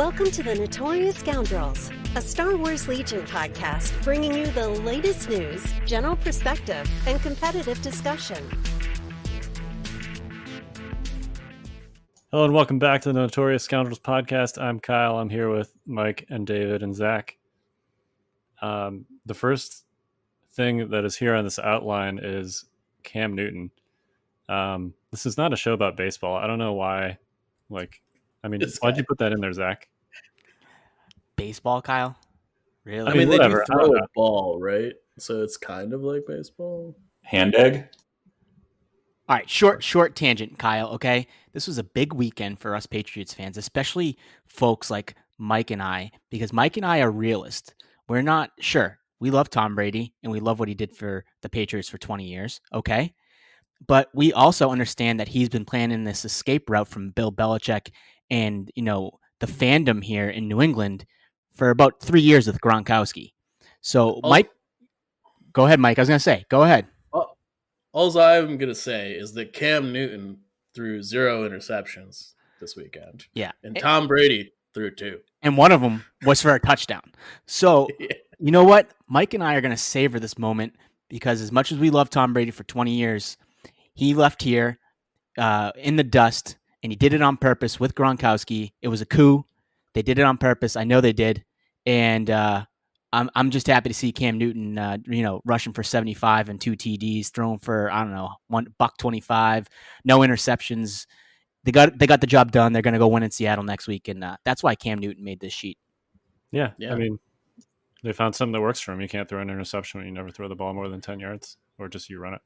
Welcome to the Notorious Scoundrels, a Star Wars Legion podcast bringing you the latest news, general perspective, and competitive discussion. Hello and welcome back to the Notorious Scoundrels podcast. I'm Kyle. I'm here with Mike and David and Zach. The first thing that is here on this outline is Cam Newton. This is not a show about baseball. I don't know why. Why'd you put that in there, Zach? Baseball, Kyle? Really? I mean, whatever. they do throw a ball, right? So it's kind of like baseball. Hand egg? All right, short tangent, Kyle, okay? This was a big weekend for us Patriots fans, especially folks like Mike and I, because Mike and I are realists. We're not sure. We love Tom Brady, and we love what he did for the Patriots for 20 years, okay? But we also understand that he's been planning this escape route from Bill Belichick and, the fandom here in New England for about 3 years with Gronkowski. So, Mike, go ahead, Mike. I was going to say, go ahead. All I'm going to say is that Cam Newton threw 0 interceptions this weekend. Yeah. And Tom Brady threw 2. And one of them was for a touchdown. So, You know what? Mike and I are going to savor this moment because as much as we love Tom Brady for 20 years, he left here in the dust, and he did it on purpose with Gronkowski. It was a coup. They did it on purpose. I know they did. And I'm just happy to see Cam Newton, rushing for 75 and 2 TDs, throwing for, $125, no interceptions. They got the job done. They're going to go win in Seattle next week, and that's why Cam Newton made this sheet. Yeah. I mean, they found something that works for him. You can't throw an interception when you never throw the ball more than 10 yards, or just you run it.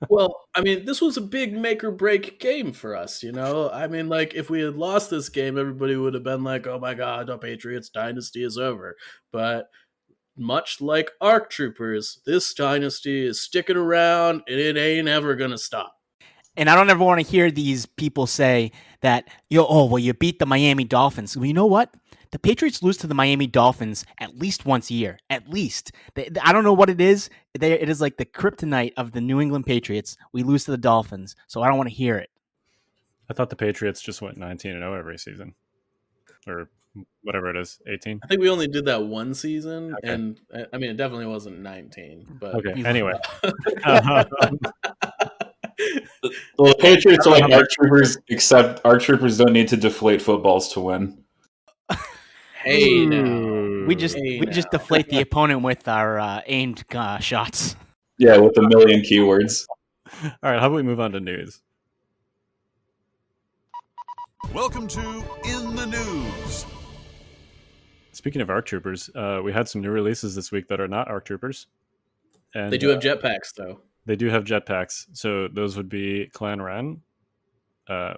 Well, I mean, this was a big make or break game for us, I mean, if we had lost this game, everybody would have been like, oh my God, the Patriots dynasty is over. But much like ARC Troopers, this dynasty is sticking around and it ain't ever going to stop. And I don't ever want to hear these people say that, you beat the Miami Dolphins. Well, you know what? The Patriots lose to the Miami Dolphins at least once a year. At least. I don't know what it is. It is like the kryptonite of the New England Patriots. We lose to the Dolphins, so I don't want to hear it. I thought the Patriots just went 19-0 every season. Or whatever it is, 18? I think we only did that one season, okay. And I mean, it definitely wasn't 19. But okay, anyway. Well, the Patriots are like ARC Troopers, except ARC Troopers don't need to deflate footballs to win. Hey, now. We just deflate the opponent with our aimed shots. Yeah, with a million keywords. All right, how about we move on to news? Welcome to In the News. Speaking of ARC Troopers, we had some new releases this week that are not ARC Troopers. And They do have jetpacks, though. They do have jetpacks. So those would be Clan Ren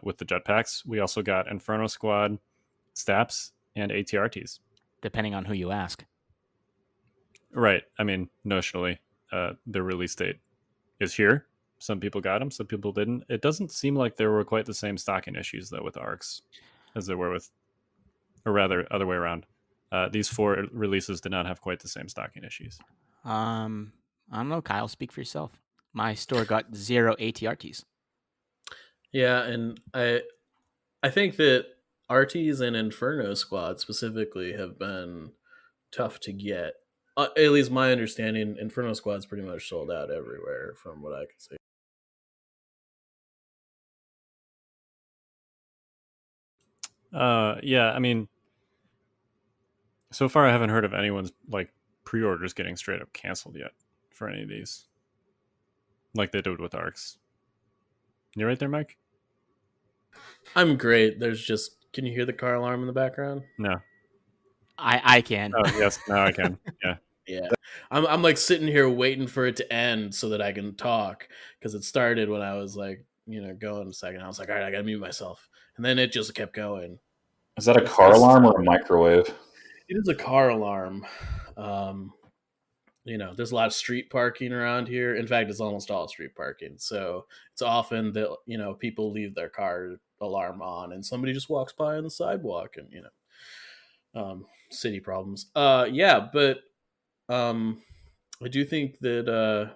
with the jetpacks. We also got Inferno Squad, STAPs, and ATRTs. Depending on who you ask. Right. I mean, notionally, the release date is here. Some people got them, some people didn't. It doesn't seem like there were quite the same stocking issues, though, with ARCs as there were with, or rather, other way around. These 4 releases did not have quite the same stocking issues. I don't know, Kyle. Speak for yourself. My store got 0 ATRTs. Yeah, and I think that RTs and Inferno Squad specifically have been tough to get. At least my understanding, Inferno Squad's pretty much sold out everywhere from what I can see. Yeah, I mean, so far I haven't heard of anyone's pre-orders getting straight up canceled yet for any of these, like they did with ARCs. You right there, Mike? I'm great. Can you hear the car alarm in the background? No. I can. Oh yes, now I can. Yeah. Yeah. I'm sitting here waiting for it to end so that I can talk, because it started when I was going a second. I was like, all right, I gotta mute myself, and then it just kept going. Is that a car alarm or a microwave? It is a car alarm. There's a lot of street parking around here. In fact, it's almost all street parking. So it's often that, people leave their car alarm on and somebody just walks by on the sidewalk and, city problems. Yeah, but I do think that,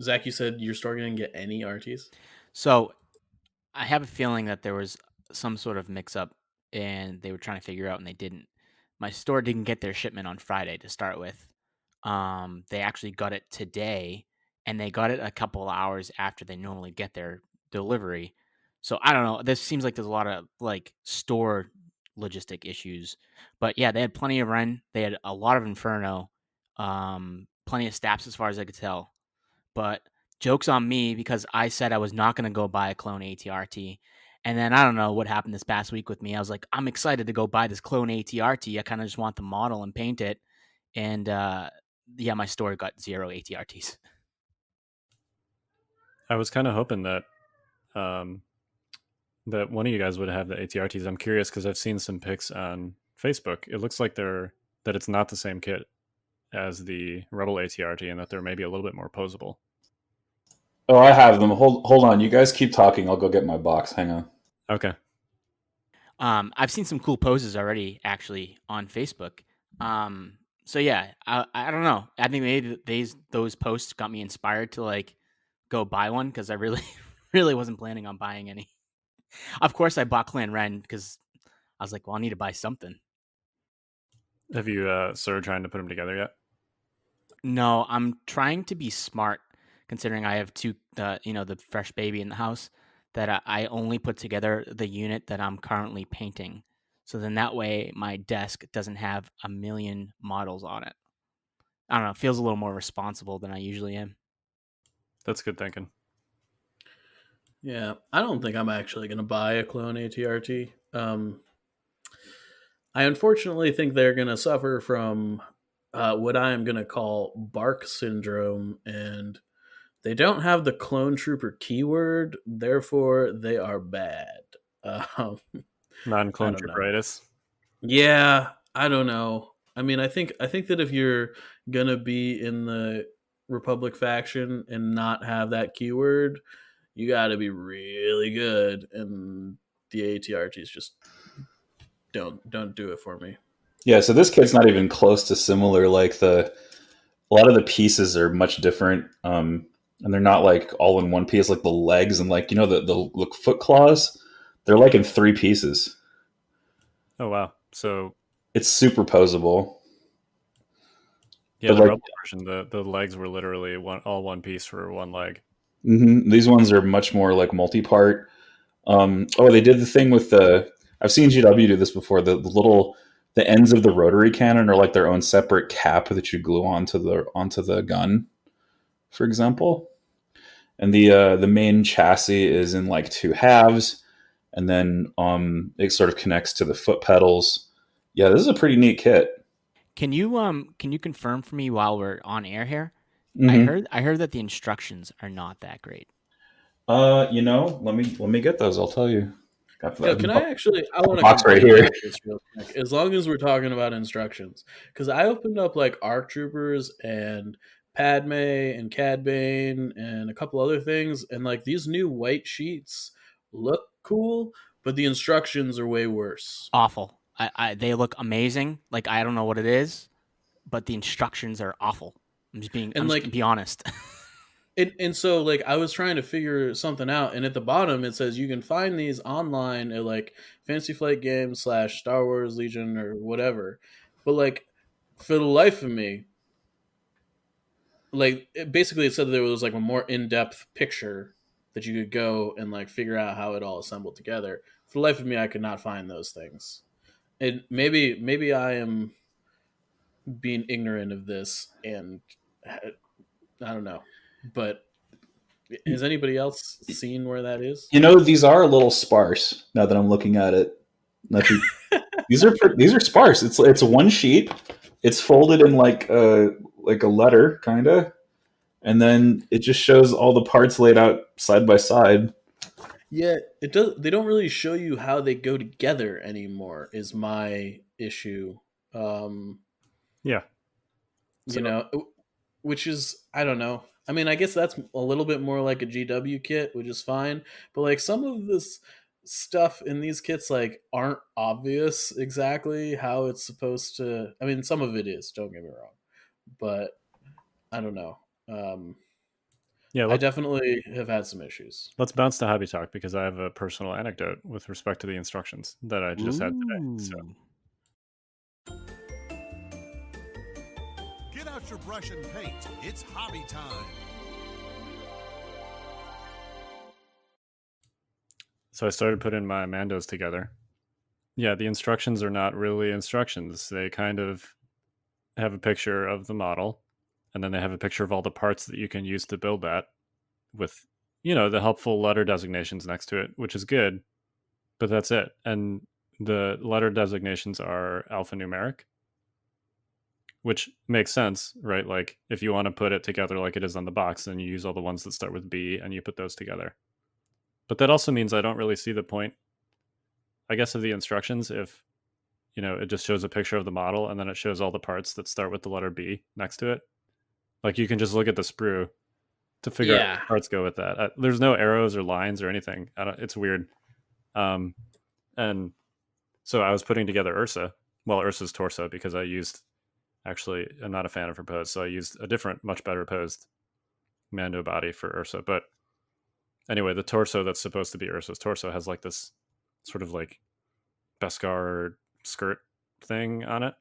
Zach, you said your store didn't get any RTs? So I have a feeling that there was some sort of mix-up, and they were trying to figure out, and they didn't. My store didn't get their shipment on Friday to start with. They actually got it today, and they got it a couple of hours after they normally get their delivery. So I don't know. This seems like there's a lot of like store logistic issues, but yeah, they had plenty of Ren. They had a lot of Inferno, plenty of Staps as far as I could tell. But joke's on me because I said I was not going to go buy a clone ATRT. And then I don't know what happened this past week with me. I was like, I'm excited to go buy this clone ATRT. I kind of just want the model and paint it. And yeah, my store got 0 ATRTs. I was kind of hoping that that one of you guys would have the ATRTs. I'm curious because I've seen some pics on Facebook. It looks like that it's not the same kit as the Rebel ATRT, and that they're maybe a little bit more posable. Oh, I have them. Hold on. You guys keep talking. I'll go get my box. Hang on. Okay. I've seen some cool poses already, actually, on Facebook. So yeah, I don't know. I think maybe those posts got me inspired to like go buy one because I really really wasn't planning on buying any. Of course, I bought Clan Ren because I was like, well, I need to buy something. Have you started trying to put them together yet? No, I'm trying to be smart, considering I have two, the fresh baby in the house. That I only put together the unit that I'm currently painting, so then that way my desk doesn't have a million models on it. I don't know. It feels a little more responsible than I usually am. That's good thinking. Yeah, I don't think I'm actually going to buy a clone ATRT. I unfortunately think they're going to suffer from what I am going to call bark syndrome, and they don't have the clone trooper keyword, therefore they are bad. Non-clone I don't know. trooperitis. Yeah, I don't know. I mean, I think that if you're gonna be in the Republic faction and not have that keyword, you got to be really good, and the ATRTs just don't do it for me. Yeah, so this kit's not even close to similar. Like a lot of the pieces are much different, and they're not like all in one piece. Like the legs and like the foot claws, they're like in 3 pieces. Oh wow! So It's super posable. yeah, But the like Rebel version, the legs were literally all one piece for one leg. these ones are much more like multi-part. They did the thing with the. I've seen GW do this before. The ends of the rotary cannon are like their own separate cap that you glue onto the gun, for example. And the main chassis is in like 2 halves, and then it sort of connects to the foot pedals. Yeah, this is a pretty neat kit. Can you confirm for me while we're on air here? Mm-hmm. I heard that the instructions are not that great. Let me get those. I'll tell you. Got Yo, the I want to box right complain here. about this real quick, as long as we're talking about instructions, because I opened up like ARC Troopers and Padme and Cad Bane and a couple other things, and like these new white sheets look cool, but the instructions are way worse. Awful. They look amazing. Like I don't know what it is, but the instructions are awful. I'm just gonna be honest. And so like I was trying to figure something out, and at the bottom it says you can find these online at like Fantasy Flight Games / Star Wars Legion or whatever. But like for the life of me, like basically it said that there was like a more in-depth picture that you could go and like figure out how it all assembled together. For the life of me, I could not find those things. And maybe I am being ignorant of this, and I don't know. But has anybody else seen where that is? These are a little sparse now that I'm looking at it. These are sparse. It's one sheet. It's folded in like a letter, kind of, and then it just shows all the parts laid out side by side. Yeah, it does. They don't really show you how they go together anymore. Is my issue. Yeah. Which is, I don't know. I mean, I guess that's a little bit more like a GW kit, which is fine. But like some of this stuff in these kits like aren't obvious exactly how it's supposed to. I mean, some of it is. Don't get me wrong, but I don't know. Yeah, I definitely have had some issues. let's bounce to hobby talk because I have a personal anecdote with respect to the instructions that I just had today. So Get out your brush and paint. It's hobby time. I started putting my Mandos together. Yeah, the instructions are not really instructions. They kind of have a picture of the model, and then they have a picture of all the parts that you can use to build that with, the helpful letter designations next to it, which is good, but that's it. And the letter designations are alphanumeric, which makes sense, right? Like if you want to put it together like it is on the box, then you use all the ones that start with B and you put those together. But that also means I don't really see the point, I guess, of the instructions if, it just shows a picture of the model and then it shows all the parts that start with the letter B next to it. Like you can just look at the sprue to figure out what parts go with that. There's no arrows or lines or anything. It's weird. And so I was putting together Ursa's torso, because I'm not a fan of her pose, so I used a different, much better posed Mando body for Ursa. But anyway, the torso that's supposed to be Ursa's torso has like this sort of like Beskar skirt thing on it,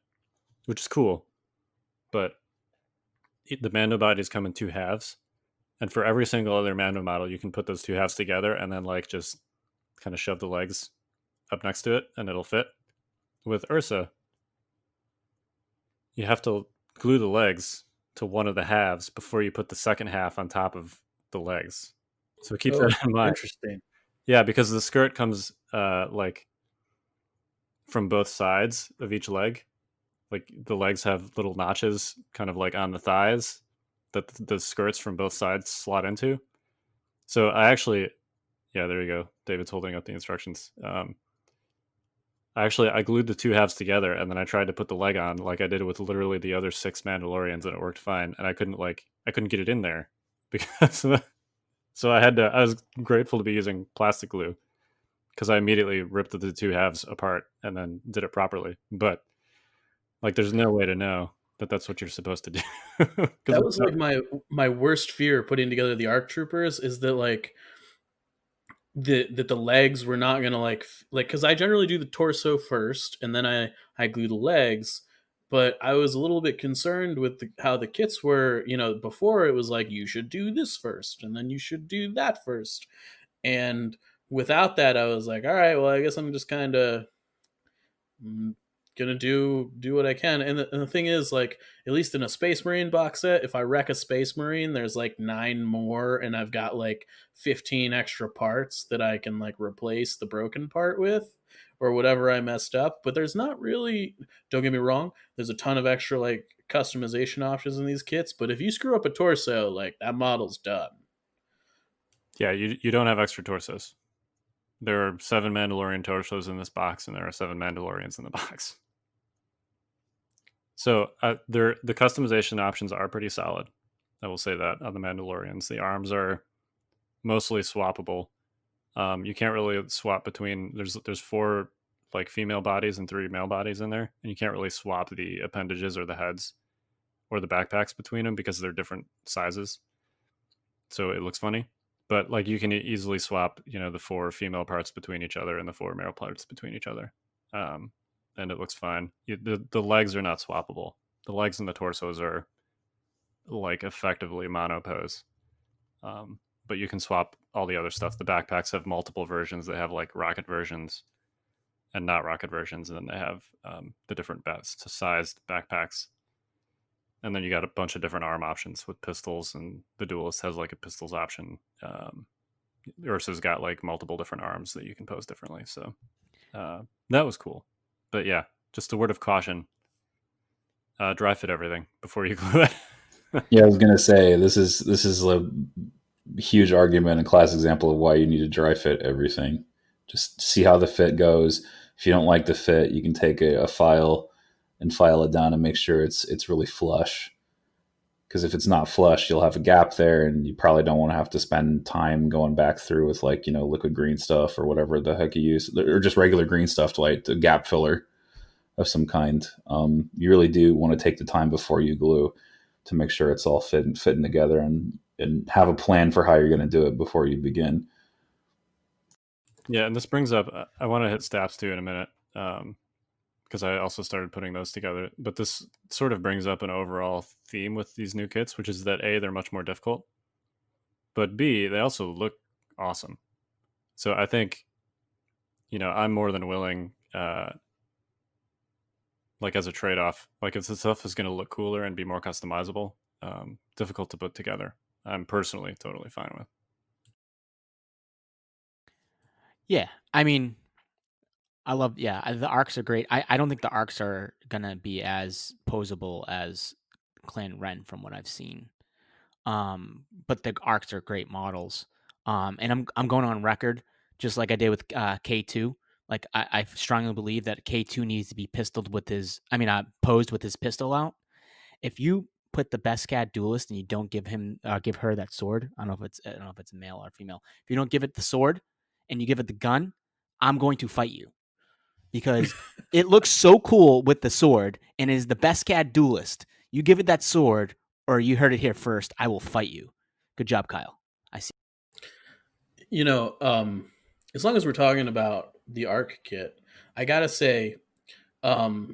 which is cool. But the Mando bodies come in two halves, and for every single other Mando model, you can put those two halves together and then like just kind of shove the legs up next to it and it'll fit. With Ursa, you have to glue the legs to one of the halves before you put the second half on top of the legs. So keep that in mind. Interesting. Yeah, because the skirt comes like from both sides of each leg. Like the legs have little notches kind of like on the thighs that the skirts from both sides slot into. So I actually, yeah, there you go. David's holding up the instructions. I glued the two halves together and then I tried to put the leg on like I did with literally the other 6 Mandalorians, and it worked fine. And I couldn't get it in there because so I was grateful to be using plastic glue because I immediately ripped the two halves apart and then did it properly. But like, there's no way to know that that's what you're supposed to do. That was like my worst fear putting together the ARC Troopers, is that like that the legs were not gonna like because I generally do the torso first and then I glue the legs, but I was a little bit concerned with how the kits were. Before it was like you should do this first and then you should do that first, and without that I was like, all right, well I guess I'm just kind of gonna do what I can. And the thing is, like, at least in a Space Marine box set, if I wreck a Space Marine, there's like 9 more and I've got like 15 extra parts that I can like replace the broken part with or whatever I messed up. But there's not really, don't get me wrong, there's a ton of extra like customization options in these kits, but if you screw up a torso, like that model's done. Yeah, you don't have extra torsos. There are 7 Mandalorian torsos in this box, and there are 7 Mandalorians in the box. So the customization options are pretty solid. I will say that on the Mandalorians. The arms are mostly swappable. You can't really swap between. There's 4 like female bodies and 3 male bodies in there, and you can't really swap the appendages or the heads or the backpacks between them because they're different sizes. So it looks funny. But like you can easily swap, the 4 female parts between each other and the 4 male parts between each other. And it looks fine. The legs are not swappable. The legs and the torsos are like effectively mono pose. But you can swap all the other stuff. The backpacks have multiple versions. They have like rocket versions and not rocket versions. And then they have the different sized backpacks. And then you got a bunch of different arm options with pistols, and the Duelist has like a pistols option. Ursa's got like multiple different arms that you can pose differently. So that was cool. But yeah, just a word of caution. Dry fit everything before you glue it. Yeah, I was gonna say this is a huge argument and class example of why you need to dry fit everything. Just see how the fit goes. If you don't like the fit, you can take a file and file it down and make sure it's really flush. Because if it's not flush, you'll have a gap there, and you probably don't want to have to spend time going back through with like liquid green stuff or whatever the heck you use, or just regular green stuff to like a gap filler of some kind. You really do want to take the time before you glue to make sure it's all fitting together. And and have a plan for how you're going to do it before you begin. Yeah, and this brings up, I want to hit STAPs too in a minute, because I also started putting those together. But this sort of brings up an overall theme with these new kits, which is that A, they're much more difficult, but B, they also look awesome. So I think, I'm more than willing, like as a trade-off, like if the stuff is going to look cooler and be more customizable, difficult to put together, I'm personally totally fine with. Yeah, I mean, the arcs are great. I don't think the arcs are gonna be as posable as Clan Ren from what I've seen. But the arcs are great models. And I'm going on record, just like I did with K2. Like I strongly believe that K2 needs to be posed with his pistol out. If you put the best Cad duelist and you don't give her that sword, I don't know if it's a male or female. If you don't give it the sword and you give it the gun, I'm going to fight you because it looks so cool with the sword and is the best Cad duelist. You give it that sword, or you heard it here first, I will fight you. Good job, Kyle. I see. As long as we're talking about the ARC kit, I gotta say, I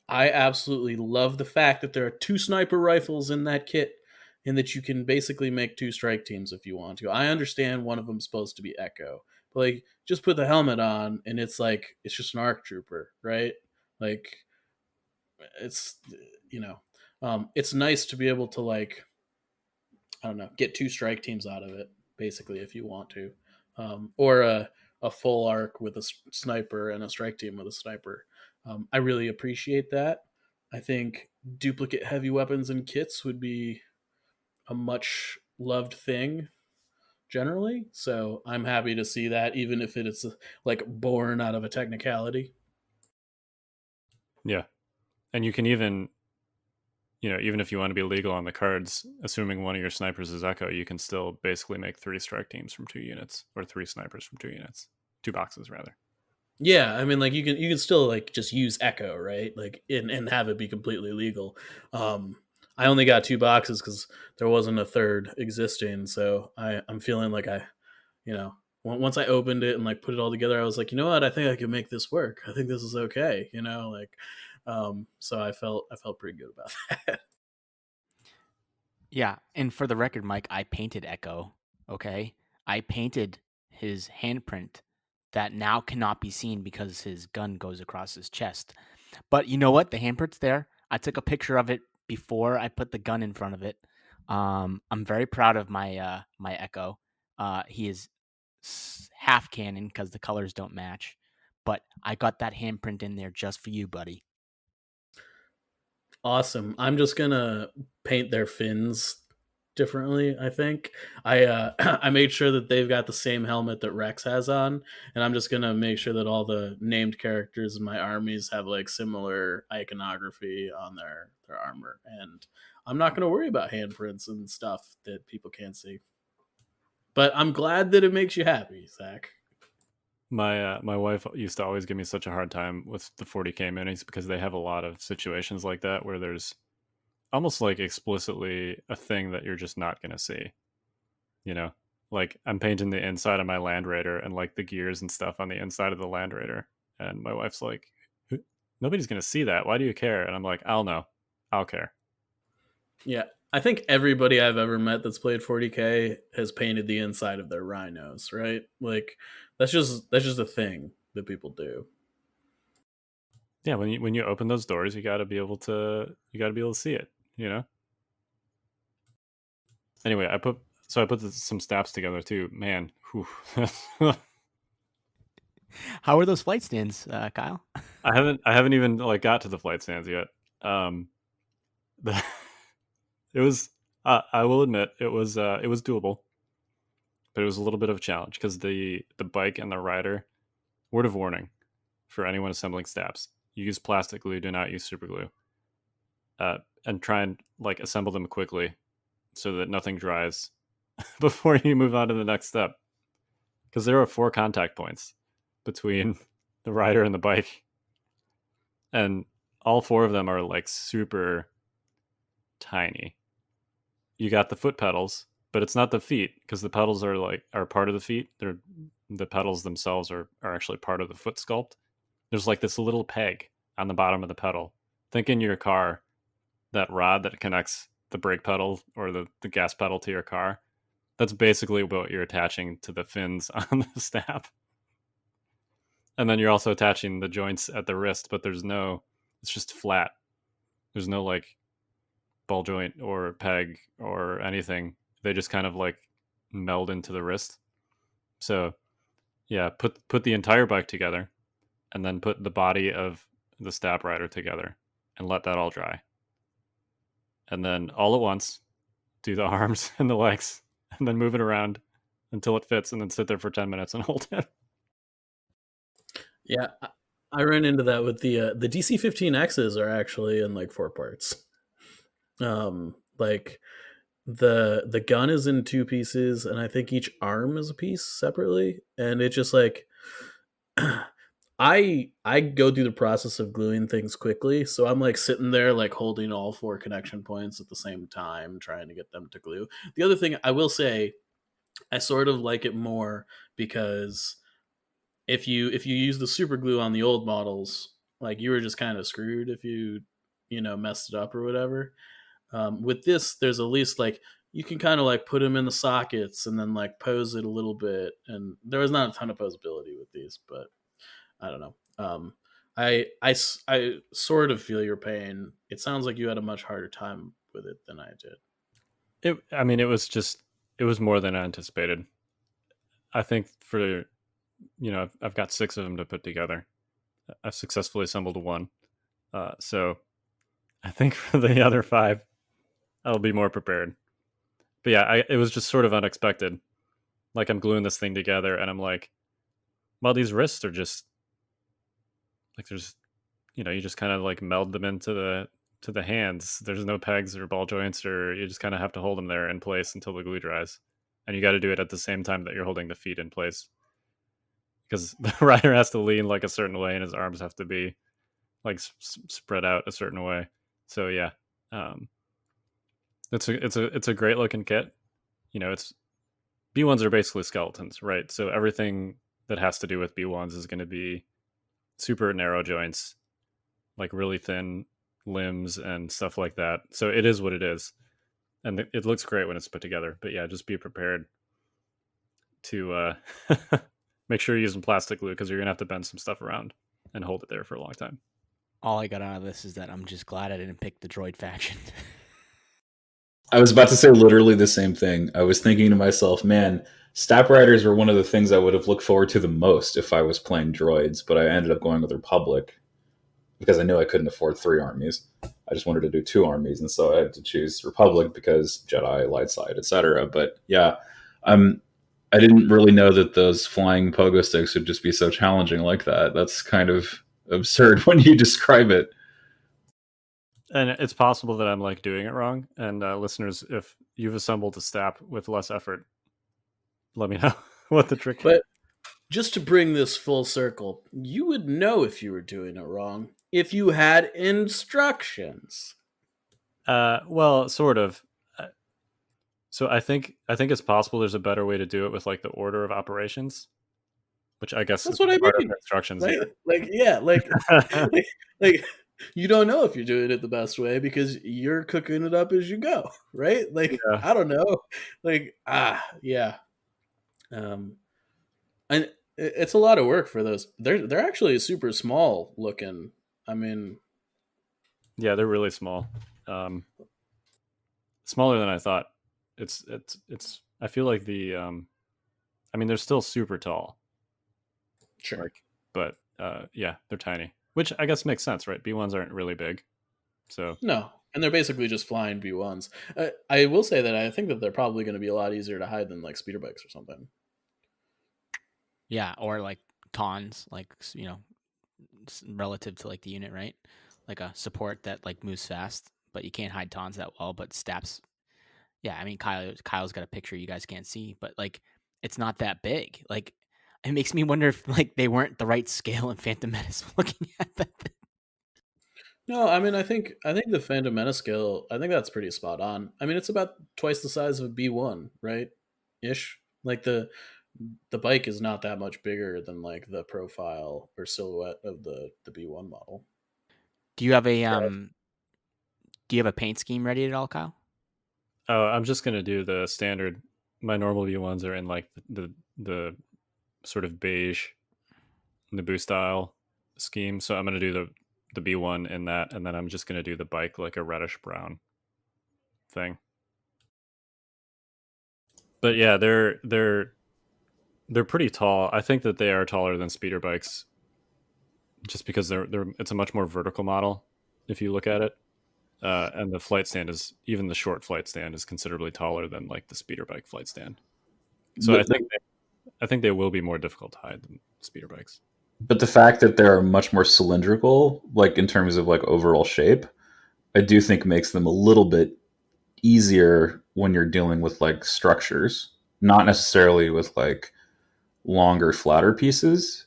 absolutely love the fact that there are 2 sniper rifles in that kit and that you can basically make 2 strike teams if you want to. I understand one of them's supposed to be Echo, but like just put the helmet on and it's just an ARC trooper, right? Like it's it's nice to be able to I don't know, get 2 strike teams out of it basically if you want to, or a full ARC with a sniper and a strike team with a sniper. I really appreciate that. I think duplicate heavy weapons and kits would be a much loved thing generally. So I'm happy to see that, even if it is born out of a technicality. Yeah. And you can even, even if you want to be legal on the cards, assuming one of your snipers is Echo, you can still basically make 3 strike teams from 2 units, or 3 snipers from 2 units, 2 boxes rather. Yeah, I mean, you can still just use Echo, right? And have it be completely legal. I only got 2 boxes because there wasn't a third existing, so I'm feeling like once I opened it and put it all together, I was like, you know what, I think I can make this work. I think this is okay, so I felt pretty good about that. Yeah, and for the record, Mike, I painted Echo. Okay, I painted his handprint that now cannot be seen because his gun goes across his chest. But you know what? The handprint's there. I took a picture of it before I put the gun in front of it. I'm very proud of my my Echo. He is half cannon because the colors don't match, but I got that handprint in there just for you, buddy. Awesome. I'm just gonna paint their fins differently. I think I made sure that they've got the same helmet that Rex has on, and I'm just gonna make sure that all the named characters in my armies have similar iconography on their armor, and I'm not gonna worry about handprints and stuff that people can't see. But I'm glad that it makes you happy, Zach. My wife used to always give me such a hard time with the 40k minis because they have a lot of situations like that where there's almost explicitly a thing that you're just not going to see. I'm painting the inside of my Land Raider and the gears and stuff on the inside of the Land Raider, and my wife's like, nobody's going to see that. Why do you care? And I'm like, I'll know. I'll care. Yeah, I think everybody I've ever met that's played 40k has painted the inside of their rhinos, right? That's just a thing that people do. Yeah, when you open those doors, you got to be able to see it, Anyway, I put some STAPs together too. Man, How are those flight stands, Kyle? I haven't even got to the flight stands yet. It was I will admit it was doable, but it was a little bit of a challenge because the bike and the rider. Word of warning for anyone assembling STAPs: you use plastic glue, do not use super glue, and try and assemble them quickly so that nothing dries before you move on to the next step. Because there are 4 contact points between the rider and the bike, and all 4 of them are super tiny. you got the foot pedals, but it's not the feet because the pedals are part of the feet. They're the pedals themselves are actually part of the foot sculpt. There's like this little peg on the bottom of the pedal. Think in your car, that rod that connects the brake pedal or the gas pedal to your car. That's basically what you're attaching to the fins on the STAP. And then you're also attaching the joints at the wrist, but it's just flat. There's no like ball joint or peg or anything. They just kind of like meld into the wrist. So yeah, put the entire bike together and then put the body of the STAP rider together and let that all dry. And then all at once, do the arms and the legs and then move it around until it fits and then sit there for 10 minutes and hold it. Yeah, I ran into that with the DC-15Xs are actually in like 4 parts. Like the gun is in 2 pieces, and I think each arm is a piece separately, and it just like I go through the process of gluing things quickly, so I'm like sitting there like holding all 4 connection points at the same time, trying to get them to glue. The other thing I will say, I sort of like it more because if you use the super glue on the old models, like you were just kind of screwed if you messed it up or whatever. With this, there's at least like you can kind of like put them in the sockets and then like pose it a little bit, and there was not a ton of posability with these, but I don't know. I sort of feel your pain. It sounds like you had a much harder time with it than I did. It was more than anticipated. I think I've got 6 of them to put together. I've successfully assembled 1. So I think for the other 5, I'll be more prepared. But yeah, it was just sort of unexpected. Like I'm gluing this thing together and I'm like, well, these wrists are just like there's you just kind of like meld them into the hands. There's no pegs or ball joints, or you just kind of have to hold them there in place until the glue dries. And you got to do it at the same time that you're holding the feet in place, because the rider has to lean like a certain way and his arms have to be like spread out a certain way. So yeah, it's a great looking kit. It's B1s are basically skeletons, right? So everything that has to do with B1s is going to be super narrow joints, like really thin limbs and stuff like that. So it is what it is. And it looks great when it's put together. But yeah, just be prepared to make sure you're using plastic glue, because you're going to have to bend some stuff around and hold it there for a long time. All I got out of this is that I'm just glad I didn't pick the droid faction. I was about to say literally the same thing. I was thinking to myself, man, STAP Riders were one of the things I would have looked forward to the most if I was playing droids, but I ended up going with Republic because I knew I couldn't afford 3 armies. I just wanted to do 2 armies, and so I had to choose Republic because Jedi, light side, etc. But yeah, I didn't really know that those flying pogo sticks would just be so challenging like that. That's kind of absurd when you describe it. And it's possible that I'm like doing it wrong. And listeners, if you've assembled a STAP with less effort, let me know what the trick is. But just to bring this full circle, you would know if you were doing it wrong if you had instructions. Well, sort of. So I think it's possible there's a better way to do it with like the order of operations, which I guess That's is what I part mean. of instructions. Like you don't know if you're doing it the best way because you're cooking it up as you go, right? Like Yeah. I don't know, like yeah. And it's a lot of work for those. They're actually super small looking. I mean, yeah, they're really small, smaller than I thought. It's. I feel like I mean, they're still super tall. sure. Like, but yeah, they're tiny, which I guess makes sense, right? B1s aren't really big, so No, and they're basically just flying B1s. I will say that I think that they're probably going to be a lot easier to hide than like speeder bikes or something. Yeah, or like Tons, like relative to like the unit, right? Like a support that like moves fast, but you can't hide Tons that well. But STAPs, yeah, I mean Kyle's got a picture you guys can't see, but like it's not that big. Like it makes me wonder if like they weren't the right scale in Phantom Menace looking at that thing. No, I mean, I think the Phantom Menace scale, I think that's pretty spot on. I mean, it's about twice the size of a B1, right? Ish. Like the bike is not that much bigger than like the profile or silhouette of the B1 model. Do you have a paint scheme ready at all, Kyle? Oh, I'm just gonna do the standard. My normal V1s are in like the sort of beige Naboo style scheme, so I'm gonna do the B1 in that, and then I'm just gonna do the bike like a reddish brown thing. But yeah, they're pretty tall. I think that they are taller than speeder bikes, just because they're it's a much more vertical model if you look at it. And the flight stand is, even the short flight stand is considerably taller than like the speeder bike flight stand. So But, I think they will be more difficult to hide than speeder bikes. but the fact that they're much more cylindrical, like in terms of like overall shape, I do think makes them a little bit easier when you're dealing with like structures, not necessarily with like longer, flatter pieces.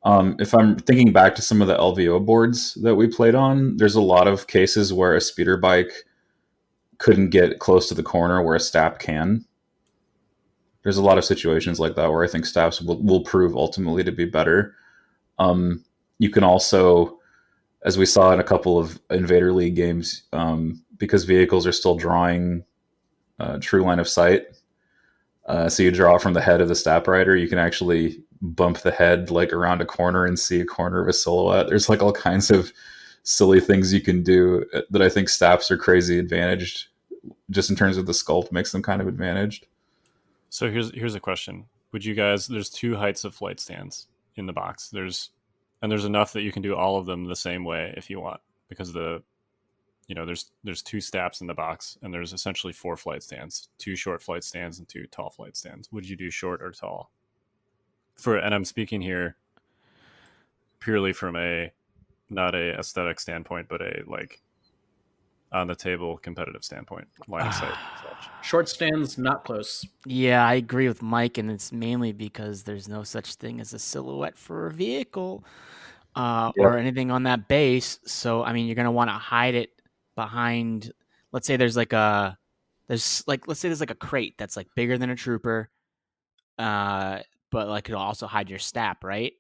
If I'm thinking back to some of the LVO boards that we played on, there's a lot of cases where a speeder bike couldn't get close to the corner where a STAP can. There's a lot of situations like that where I think STAPs will prove ultimately to be better. You can also, as we saw in a couple of Invader League games, because vehicles are still drawing true line of sight, so you draw from the head of the STAP rider, you can actually bump the head like around a corner and see a corner of a silhouette. There's like all kinds of silly things you can do that I think STAPs are crazy advantaged, just in terms of the sculpt makes them kind of advantaged. So here's a question: would you guys? There's two heights of flight stands in the box. There's enough that you can do all of them the same way if you want, because there's two STAPs in the box, and there's essentially four flight stands: two short flight stands and two tall flight stands. Would you do short or tall? And I'm speaking here purely from a not a aesthetic standpoint, but a like on the table competitive standpoint, line of sight. Such. Short stands not close. Yeah, I agree with Mike, and it's mainly because there's no such thing as a silhouette for a vehicle or anything on that base. So, I mean, you're going to want to hide it behind, let's say let's say there's like a crate that's like bigger than a trooper, but like it'll also hide your STAP, right?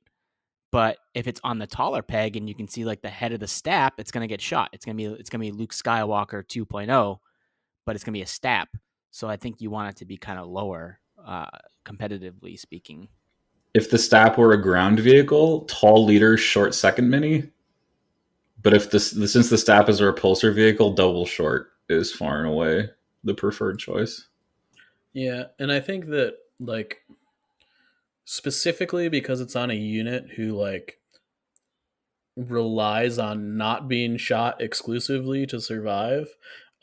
But if it's on the taller peg and you can see like the head of the STAP, it's going to get shot. It's going to be Luke Skywalker 2.0, but it's going to be a STAP. So I think you want it to be kind of lower, competitively speaking. If the STAP were a ground vehicle, tall leader, short second mini. But if since the STAP is a repulsor vehicle, double short is far and away the preferred choice. Yeah, and I think that like specifically because it's on a unit who like relies on not being shot exclusively to survive,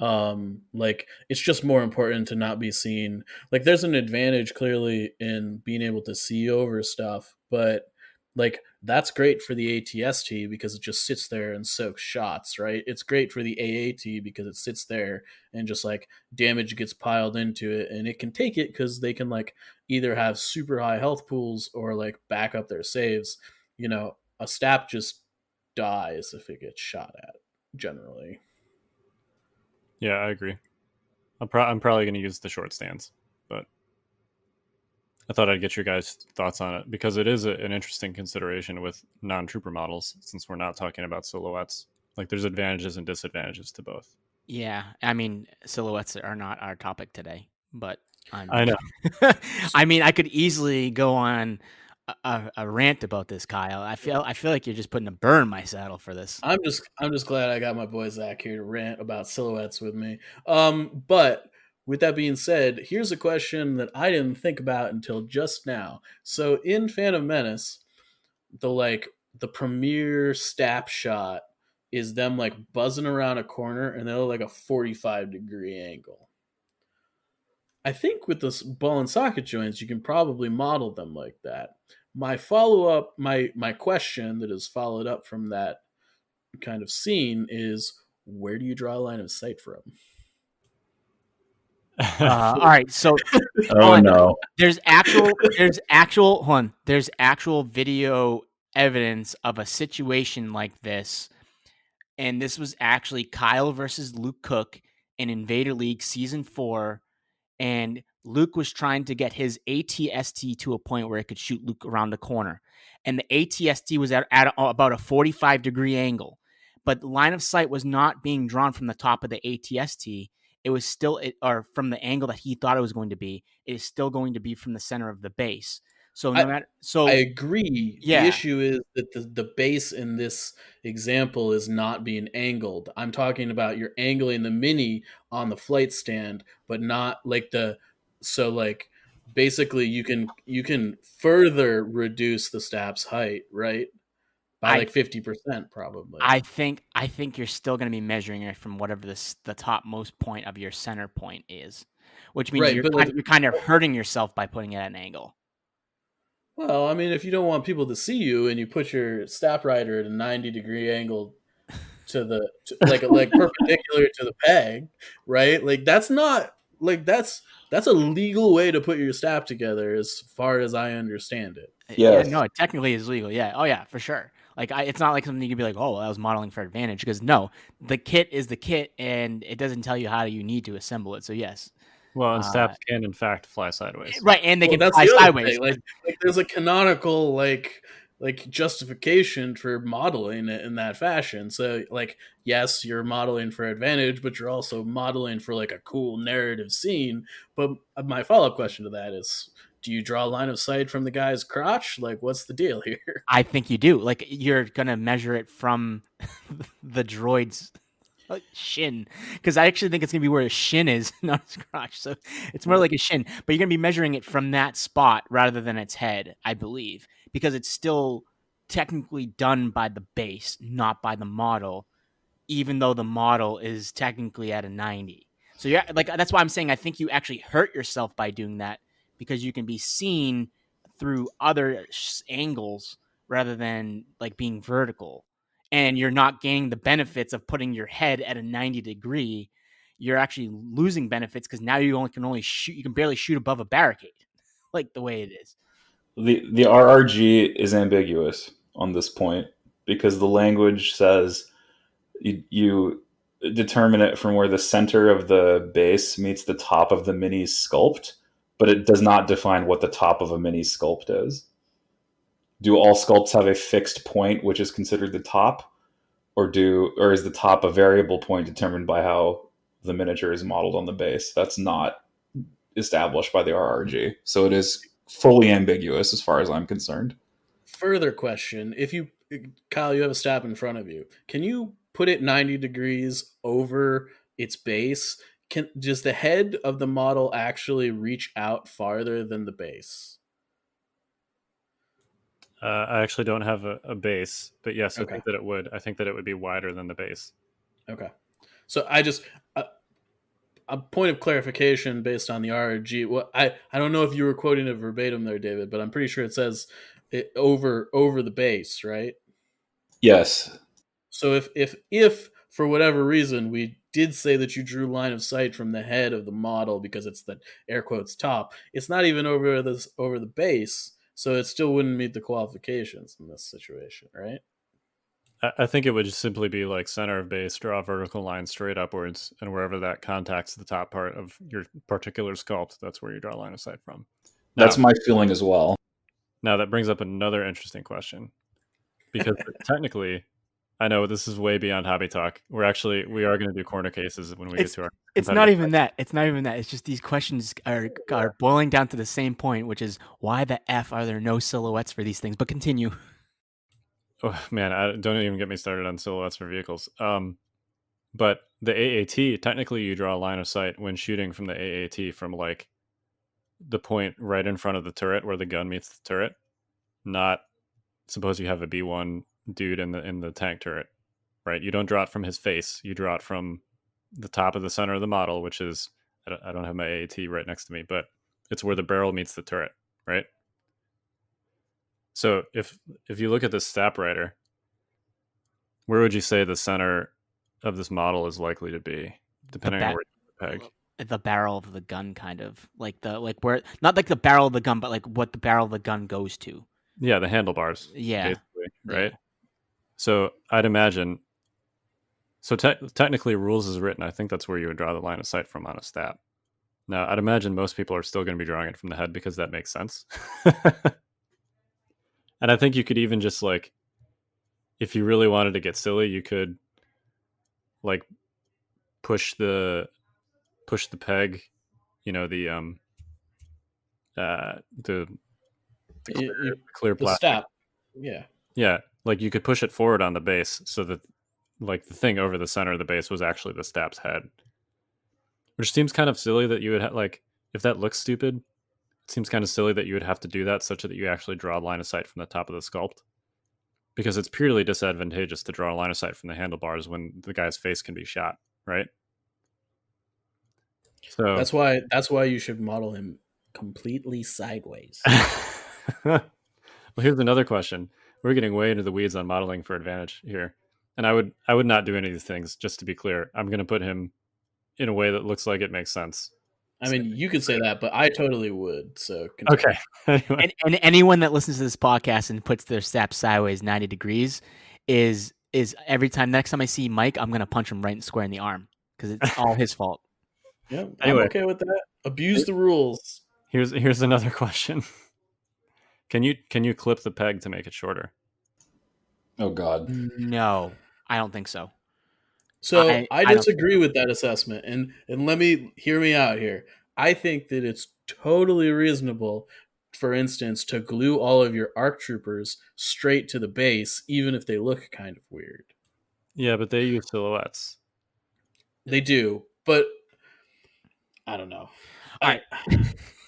like it's just more important to not be seen. Like there's an advantage clearly in being able to see over stuff, but like that's great for the ATST because it just sits there and soaks shots, right? It's great for the AAT because it sits there and just like damage gets piled into it, and it can take it because they can like either have super high health pools or like back up their saves. A STAP just dies if it gets shot at, generally. Yeah, I agree. I'm probably going to use the short stands, but I thought I'd get your guys' thoughts on it because it is an interesting consideration with non-trooper models, since we're not talking about silhouettes. Like there's advantages and disadvantages to both. Yeah, I mean, silhouettes are not our topic today, but I know. I mean, I could easily go on a rant about this, Kyle. I feel like you're just putting a burr in my saddle for this. I'm just glad I got my boy Zach here to rant about silhouettes with me. But with that being said, here's a question that I didn't think about until just now. So in Phantom Menace, the premier STAP shot is them like buzzing around a corner and they're like a 45-degree angle. I think with the ball and socket joints, you can probably model them like that. My follow-up, my question that is followed up from that kind of scene is, where do you draw a line of sight from? All right, so No. there's actual video evidence of a situation like this and this was actually Kyle versus Luke Cook in Invader League Season 4, and Luke was trying to get his ATST to a point where it could shoot Luke around the corner, and the ATST was at about a 45-degree angle, but the line of sight was not being drawn from the top of the ATST. It was still, or from the angle that he thought it was going to be. It is still going to be from the center of the base. So I agree. Yeah. The issue is that the base in this example is not being angled. I'm talking about you're angling the mini on the flight stand, but not like basically you can further reduce the STAP's height, right? By 50% probably. I think you're still going to be measuring it from whatever the topmost point of your center point is, which means you're kind of hurting yourself by putting it at an angle. Well, I mean, if you don't want people to see you and you put your STAP rider at a 90-degree angle to like perpendicular to the peg, right? Like that's not like that's a legal way to put your STAP together as far as I understand it. Yes. Yeah, no, it technically is legal. Yeah. Oh yeah, for sure. Like it's not like something you can be like, oh, well, I was modeling for advantage, because no, the kit is the kit and it doesn't tell you how you need to assemble it. So yes. Well, and STAPs can in fact fly sideways. Right, and they can fly sideways. Like there's a canonical like justification for modeling it in that fashion. So like, yes, you're modeling for advantage, but you're also modeling for like a cool narrative scene. But my follow-up question to that is, do you draw a line of sight from the guy's crotch? Like, what's the deal here? I think you do. Like, you're gonna measure it from the droid's shin, because I actually think it's gonna be where his shin is, not his crotch. So it's more like a shin, but you're gonna be measuring it from that spot rather than its head, I believe, because it's still technically done by the base, not by the model, even though the model is technically at a 90. So yeah, like that's why I'm saying I think you actually hurt yourself by doing that, because you can be seen through other angles rather than like being vertical. And you're not gaining the benefits of putting your head at a 90-degree. You're actually losing benefits because now you can barely shoot above a barricade, like the way it is. The RRG is ambiguous on this point because the language says you determine it from where the center of the base meets the top of the mini sculpt, but it does not define what the top of a mini sculpt is. Do all sculpts have a fixed point which is considered the top, or is the top a variable point determined by how the miniature is modeled on the base? That's not established by the RRG, so it is fully ambiguous as far as I'm concerned. Further question: Kyle, you have a STAP in front of you. Can you put it 90 degrees over its base? Does the head of the model actually reach out farther than the base? I actually don't have a base, but yes, Okay. I think that it would. I think that it would be wider than the base. Okay. So I just a point of clarification based on the RRG. Well, I don't know if you were quoting it verbatim there, David, but I'm pretty sure it says it over the base, right? Yes. So if for whatever reason we did say that you drew line of sight from the head of the model because it's the air quotes top, it's not even over the base, so it still wouldn't meet the qualifications in this situation, right? I think it would just simply be like center of base, draw a vertical line straight upwards, and wherever that contacts the top part of your particular sculpt, that's where you draw a line of sight from. That's my feeling as well. Now that brings up another interesting question, because technically, I know this is way beyond hobby talk. We are going to do corner cases when we get to our. It's not even that. It's not even that. It's just these questions are boiling down to the same point, which is why the F are there no silhouettes for these things? But continue. Oh man, don't even get me started on silhouettes for vehicles. But the AAT, technically, you draw a line of sight when shooting from the AAT from like the point right in front of the turret where the gun meets the turret. Not suppose you have a B1 dude in the tank turret, right? You don't draw it from his face. You draw it from the top of the center of the model, which is I don't have my AAT right next to me, but it's where the barrel meets the turret, right? So if you look at the STAP rider, where would you say the center of this model is likely to be, depending on where you peg? The barrel of the gun, kind of like where, not like the barrel of the gun, but like what the barrel of the gun goes to. Yeah, the handlebars. Yeah. Basically, right? Yeah. So I'd imagine So technically, rules is written. I think that's where you would draw the line of sight from on a STAP. Now, I'd imagine most people are still going to be drawing it from the head because that makes sense. And I think you could even just like, if you really wanted to get silly, you could like push the peg, you know, the clear The plastic. STAP. Yeah. Yeah, like you could push it forward on the base so that like the thing over the center of the base was actually the STAP's head. Which seems kind of silly that you would like, if that looks stupid, it seems kind of silly that you would have to do that such that you actually draw a line of sight from the top of the sculpt. Because it's purely disadvantageous to draw a line of sight from the handlebars when the guy's face can be shot, right? So That's why you should model him completely sideways. well, here's another question. We're getting way into the weeds on modeling for advantage here. And I would not do any of these things, just to be clear. I'm going to put him in a way that looks like it makes sense. I mean, you could say that, but I totally would. So continue. Okay. Anyway. And anyone that listens to this podcast and puts their STAP sideways 90 degrees is next time I see Mike, I'm gonna punch him right and square in the arm because it's all his fault. Yeah, Anyway. I'm okay with that. Abuse the rules. Here's another question. Can you clip the peg to make it shorter? Oh God. No, I don't think so. So I don't disagree with that assessment, and hear me out here. I think that it's totally reasonable, for instance, to glue all of your ARC troopers straight to the base, even if they look kind of weird. Yeah, but they use silhouettes. They do, but I don't know. All right.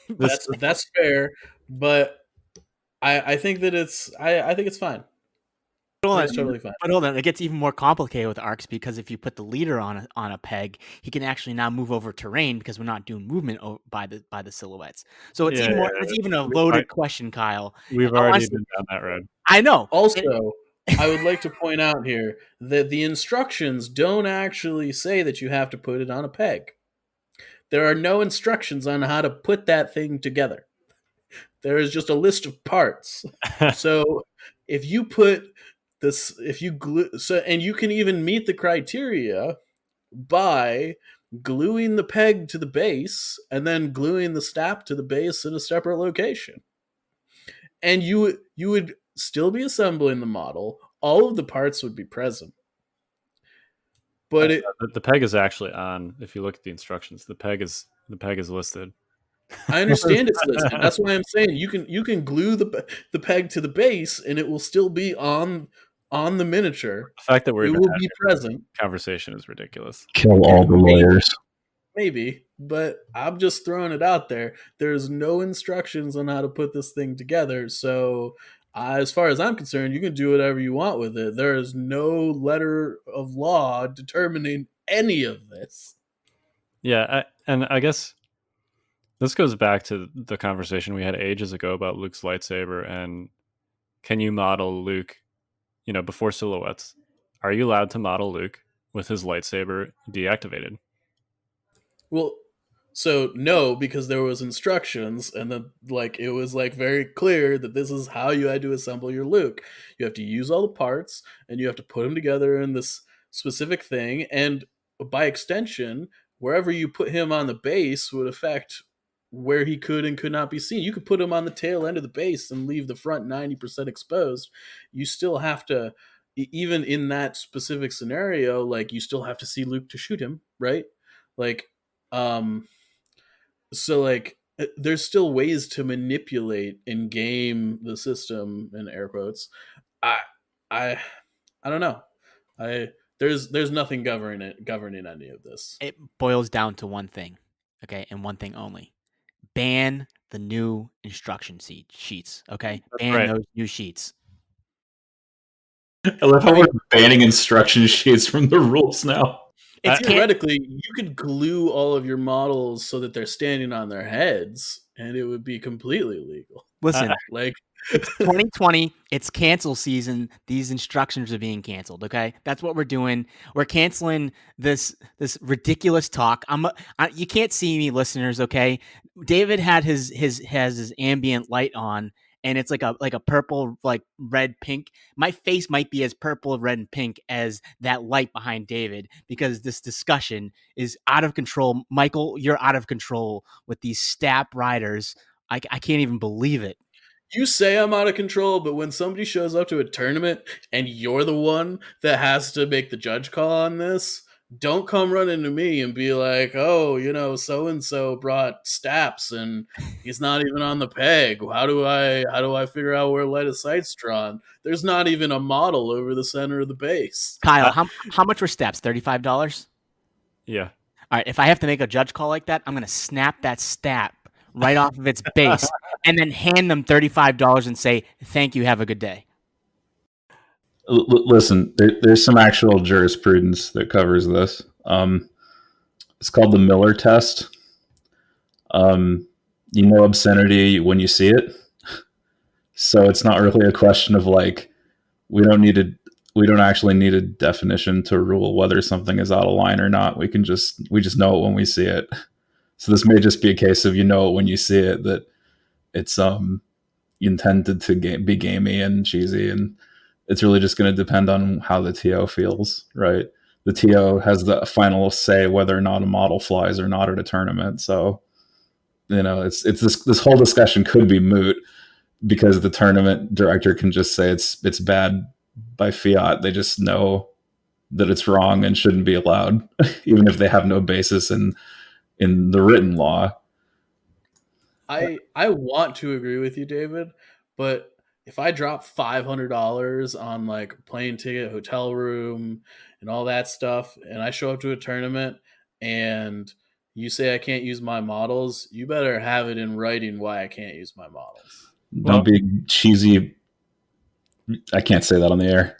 That's fair, but I think that I think it's fine. It's totally fine. But hold on, it gets even more complicated with arcs because if you put the leader on a peg, he can actually now move over terrain because we're not doing movement by the silhouettes. So it's even a loaded question, Kyle. We've already been down that road. I know. Also, I would like to point out here that the instructions don't actually say that you have to put it on a peg. There are no instructions on how to put that thing together. There is just a list of parts. So if you put this, if you glue, and you can even meet the criteria by gluing the peg to the base and then gluing the STAP to the base in a separate location. And you would still be assembling the model. All of the parts would be present. But the peg is actually on. If you look at the instructions, the peg is listed. I understand it's listed. That's why I'm saying you can glue the peg to the base and it will still be on the miniature. The fact that it will be present. Conversation is ridiculous. Kill all the lawyers. Maybe, but I'm just throwing it out there. There's no instructions on how to put this thing together, so as far as I'm concerned, you can do whatever you want with it. There is no letter of law determining any of this. Yeah, I guess this goes back to the conversation we had ages ago about Luke's lightsaber and can you model Luke, before silhouettes? Are you allowed to model Luke with his lightsaber deactivated? Well, so no, because there was instructions and then it was very clear that this is how you had to assemble your Luke. You have to use all the parts and you have to put them together in this specific thing. And by extension, wherever you put him on the base would affect where he could and could not be seen. You could put him on the tail end of the base and leave the front 90% exposed. You still have to, even in that specific scenario, you still have to see Luke to shoot him, right? So there's still ways to manipulate in game the system in air quotes. I don't know. There's nothing governing any of this. It boils down to one thing, okay, and one thing only: ban the new instruction sheets. Okay, ban those new sheets. I love how we're banning instruction sheets from the rules now. Theoretically, you could glue all of your models so that they're standing on their heads, and it would be completely legal. Listen, it's 2020. It's cancel season. These instructions are being canceled. Okay, that's what we're doing. We're canceling this ridiculous talk. You can't see me, listeners. Okay, David had his ambient light on, and it's like a purple, like red, pink. My face might be as purple, red, and pink as that light behind David, because this discussion is out of control. Michael, you're out of control with these STAP riders. I can't even believe it. You say I'm out of control, but when somebody shows up to a tournament and you're the one that has to make the judge call on this, don't come running to me and be like, oh, so-and-so brought STAPs and he's not even on the peg. How do I figure out where light of sight's drawn? There's not even a model over the center of the base. Kyle, how much were STAPs? $35? Yeah. All right, if I have to make a judge call like that, I'm going to snap that STAP right off of its base and then hand them $35 and say, thank you, have a good day. Listen, there's some actual jurisprudence that covers this. It's called the Miller test. Obscenity when you see it. So it's not really a question of like, we don't actually need a definition to rule whether something is out of line or not. We just know it when we see it. So this may just be a case of when you see it that it's intended to be gamey and cheesy, and it's really just going to depend on how the TO feels, right? The TO has the final say whether or not a model flies or not at a tournament. So it's this whole discussion could be moot because the tournament director can just say it's bad by fiat. They just know that it's wrong and shouldn't be allowed, even if they have no basis in the written law. I want to agree with you, David, but if I drop $500 on like plane ticket, hotel room, and all that stuff, and I show up to a tournament and you say I can't use my models, you better have it in writing why I can't use my models. Don't be cheesy. I can't say that on the air.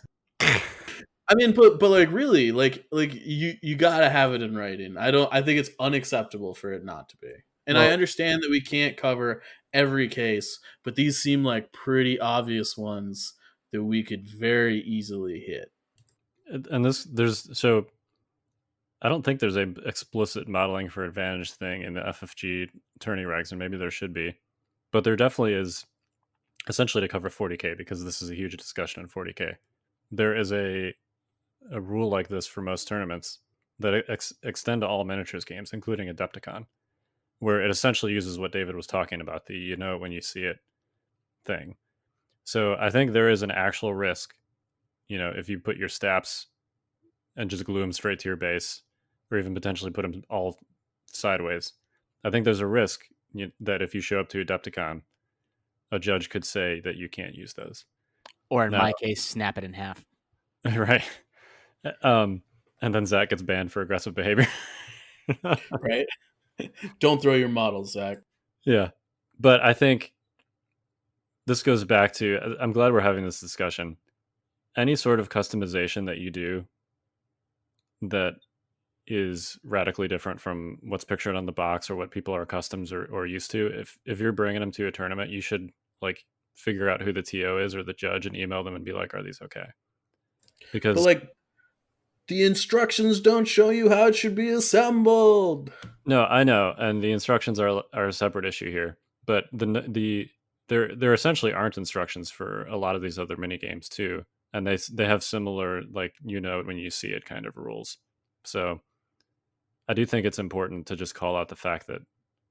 I mean, but like really, like you gotta have it in writing. I think it's unacceptable for it not to be. And I understand that we can't cover every case, but these seem like pretty obvious ones that we could very easily hit. And I don't think there's a explicit modeling for advantage thing in the FFG tourney regs, and maybe there should be, but there definitely is, essentially to cover 40K, because this is a huge discussion in 40K. There is a rule like this for most tournaments that extend to all miniatures games, including Adepticon, where it essentially uses what David was talking about, the when you see it thing. So I think there is an actual risk, if you put your STAPs and just glue them straight to your base, or even potentially put them all sideways. I think there's a risk that if you show up to Adepticon, a judge could say that you can't use those. Or in my case, snap it in half. Right. And then Zach gets banned for aggressive behavior. Right. Don't throw your models, Zach. Yeah. But I think this goes back to, I'm glad we're having this discussion. Any sort of customization that you do that is radically different from what's pictured on the box or what people are accustomed or used to, if you're bringing them to a tournament, you should like figure out who the TO is or the judge and email them and be like, are these okay? Because but like the instructions don't show you how it should be assembled. No, I know, and the instructions are a separate issue here. But there essentially aren't instructions for a lot of these other mini games too, and they have similar like when you see it kind of rules. So I do think it's important to just call out the fact that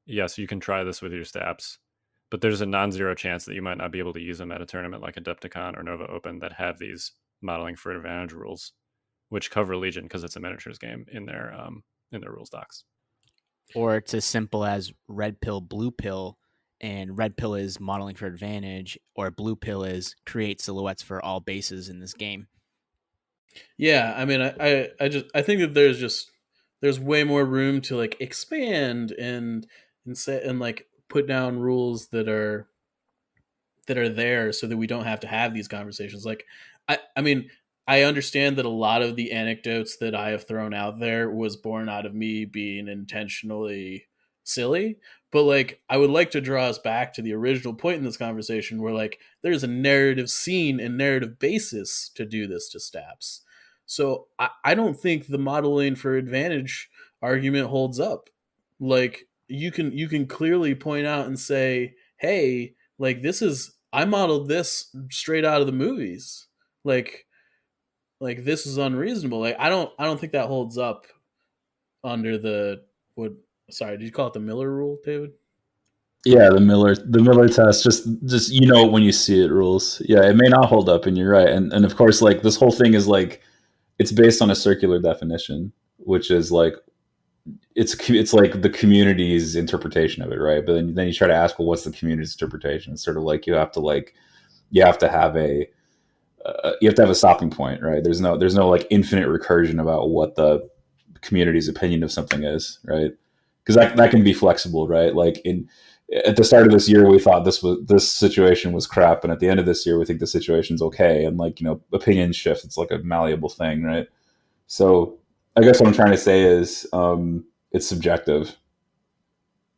yes, you can try this with your STAPs, but there's a non-zero chance that you might not be able to use them at a tournament like Adepticon or Nova Open that have these modeling for advantage rules, which cover Legion because it's a miniatures game in their rules docs. Or it's as simple as red pill, blue pill, and red pill is modeling for advantage, or blue pill is create silhouettes for all bases in this game. Yeah, I mean, I think that there's way more room to like expand and set and like put down rules that are there so that we don't have to have these conversations. Like, I mean, I understand that a lot of the anecdotes that I have thrown out there was born out of me being intentionally silly, but like I would like to draw us back to the original point in this conversation where like there's a narrative scene and narrative basis to do this to STAPs. So I don't think the modeling for advantage argument holds up. Like you can clearly point out and say, hey, like this is I modeled this straight out of the movies. Like this is unreasonable. Like I don't think that holds up under the what? Sorry, did you call it the Miller rule, David? Yeah, the Miller test, just when you see it rules. Yeah, it may not hold up, and you're right. And of course, like this whole thing is like it's based on a circular definition, which is like it's like the community's interpretation of it, right? But then you try to ask, well, what's the community's interpretation? It's sort of like you have to have a stopping point, right? There's no like infinite recursion about what the community's opinion of something is, right? Because that can be flexible, right? Like at the start of this year, we thought this situation was crap, and at the end of this year, we think the situation's okay, and like opinions shift. It's like a malleable thing, right? So I guess what I'm trying to say is it's subjective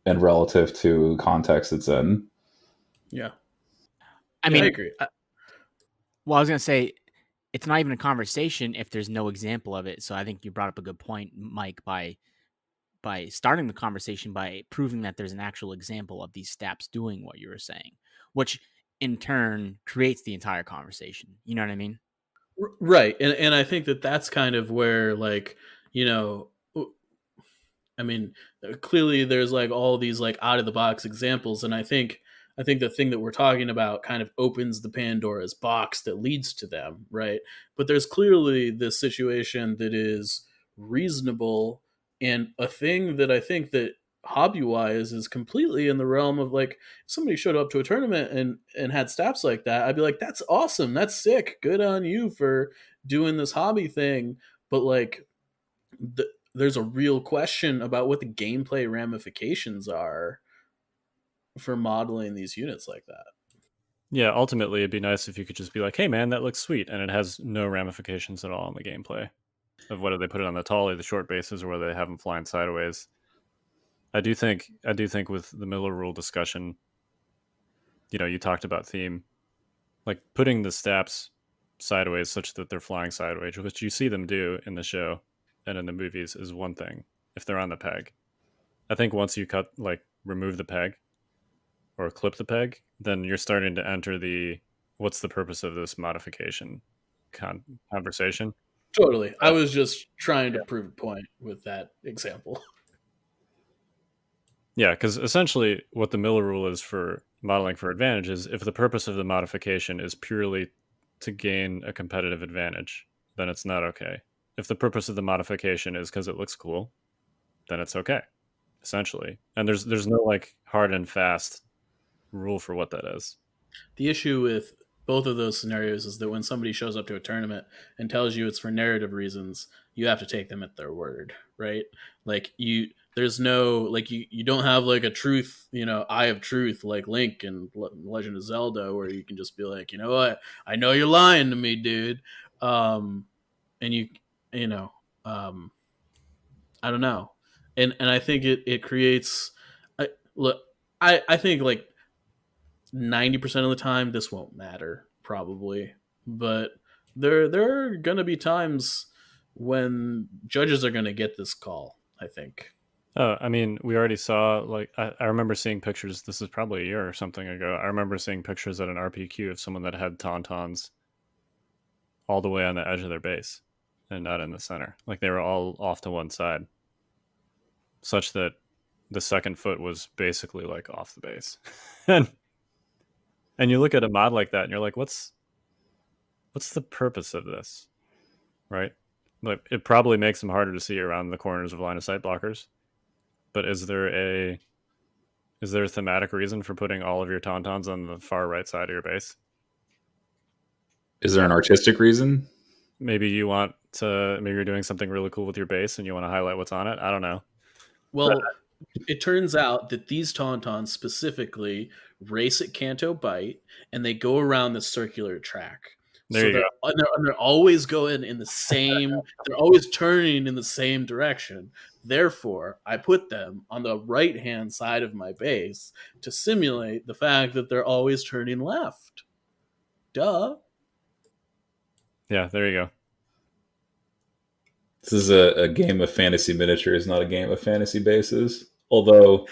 and relative to context it's in. Yeah, I mean, I agree. Well, I was going to say, it's not even a conversation if there's no example of it. So I think you brought up a good point, Mike, by starting the conversation by proving that there's an actual example of these STAPs doing what you were saying, which in turn creates the entire conversation. You know what I mean? Right. And I think that's kind of where, like, I mean, clearly there's like all these like out of the box examples. And I think the thing that we're talking about kind of opens the Pandora's box that leads to them. Right. But there's clearly this situation that is reasonable, and a thing that I think that hobby wise is completely in the realm of like, if somebody showed up to a tournament and had STAPs like that, I'd be like, that's awesome, that's sick, good on you for doing this hobby thing. But like there's a real question about what the gameplay ramifications are for modeling these units like that. Yeah, ultimately it'd be nice if you could just be like, hey man, that looks sweet, and it has no ramifications at all in the gameplay of whether they put it on the tall or the short bases or whether they have them flying sideways. I do think with the Miller rule discussion, you talked about theme, like putting the STAPs sideways such that they're flying sideways, which you see them do in the show and in the movies, is one thing if they're on the peg. I think once you remove the peg or clip the peg, then you're starting to enter the what's the purpose of this modification conversation. Totally. I was just trying to prove a point with that example. Yeah, because essentially what the Miller rule is for modeling for advantages, if the purpose of the modification is purely to gain a competitive advantage, then it's not okay. If the purpose of the modification is because it looks cool, then it's okay, essentially. And there's no like hard and fast rule for what that is. The issue with both of those scenarios is that when somebody shows up to a tournament and tells you it's for narrative reasons, you have to take them at their word, right? Like there's no, like you don't have like a truth, eye of truth like Link and Legend of Zelda, where you can just be like, you know what, I know you're lying to me, dude. And I don't know. And I think it creates, I think like 90% of the time this won't matter probably, but there are going to be times when judges are going to get this call, I think. I mean, we already saw, like, I remember seeing pictures, this is probably a year or something ago, I remember seeing pictures at an RPQ of someone that had tauntauns all the way on the edge of their base and not in the center. Like, they were all off to one side, such that the second foot was basically, like, off the base. And you look at a mod like that and you're like, what's the purpose of this? Right? Like, it probably makes them harder to see around the corners of line of sight blockers. But is there a thematic reason for putting all of your tauntauns on the far right side of your base? Is there an artistic reason? Maybe you're doing something really cool with your base and you want to highlight what's on it. I don't know. Well, it turns out that these tauntauns specifically race at Canto Bight, and they go around the circular track. They're always going in the same, they're always turning in the same direction. Therefore, I put them on the right-hand side of my base to simulate the fact that they're always turning left. Duh. Yeah, there you go. This is a game of fantasy miniatures, not a game of fantasy bases. Although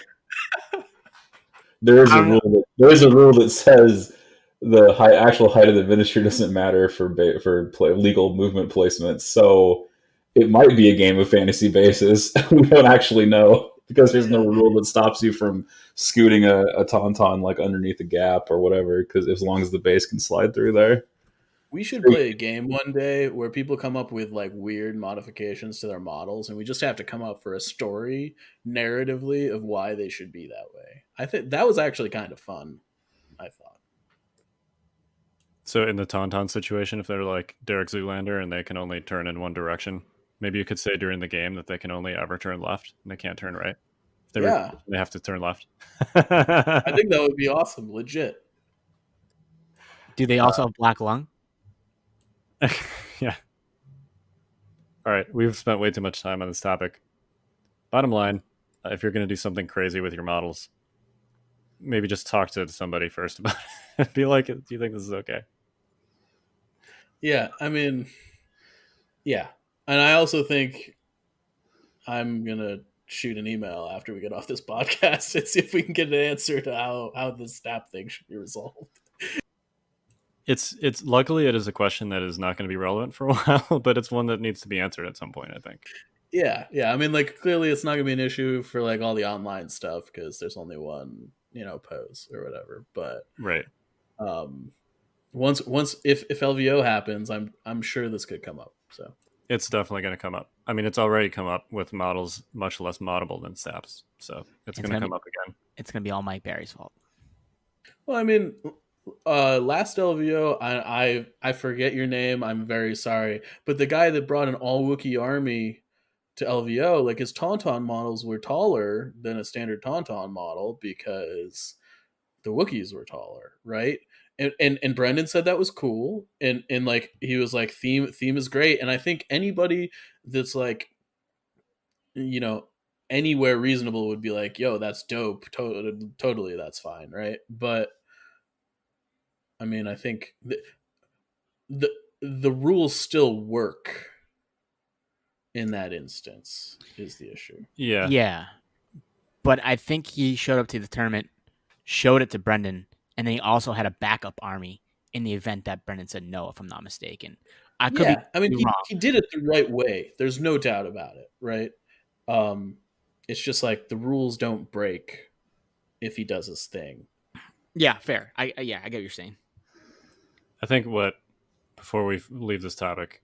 there is a rule that says the actual height of the miniature doesn't matter for legal movement placements. So it might be a game of fantasy bases. We don't actually know because there's no rule that stops you from scooting a tauntaun like underneath a gap or whatever. Because as long as the base can slide through there. We should play a game one day where people come up with like weird modifications to their models, and we just have to come up for a story narratively of why they should be that way. I think that was actually kind of fun, I thought. So in the Tauntaun situation, if they're like Derek Zoolander and they can only turn in one direction, maybe you could say during the game that they can only ever turn left and they can't turn right. If they have to turn left. I think that would be awesome, legit. Do they also have black lung? Yeah. All right, we've spent way too much time on this topic. Bottom line, if you're going to do something crazy with your models, maybe just talk to somebody first about it. Be like, do you think this is okay? Yeah, I mean, yeah. And I also think I'm going to shoot an email after we get off this podcast and see if we can get an answer to how the STAP thing should be resolved. It's luckily it is a question that is not going to be relevant for a while, but it's one that needs to be answered at some point, I think. Yeah. I mean, like, clearly it's not going to be an issue for like all the online stuff because there's only one, pose or whatever. But right. Once if LVO happens, I'm sure this could come up. So it's definitely going to come up. I mean, it's already come up with models much less moddable than STAPs, so it's going to come up again. It's going to be all Mike Barry's fault. Well, I mean, last LVO, I forget your name. I'm very sorry, but the guy that brought an all Wookiee army to LVO, like his Tauntaun models were taller than a standard Tauntaun model because the Wookiees were taller, right? And Brendan said that was cool, and like he was like theme is great, and I think anybody that's like, anywhere reasonable would be like, yo, that's dope, totally, that's fine, right? But I mean, I think the rules still work in that instance is the issue. Yeah. But I think he showed up to the tournament, showed it to Brendan, and then he also had a backup army in the event that Brendan said no, if I'm not mistaken. I mean, he did it the right way. There's no doubt about it, right? It's just like the rules don't break if he does his thing. Yeah, fair. I get what you're saying. I think before we leave this topic,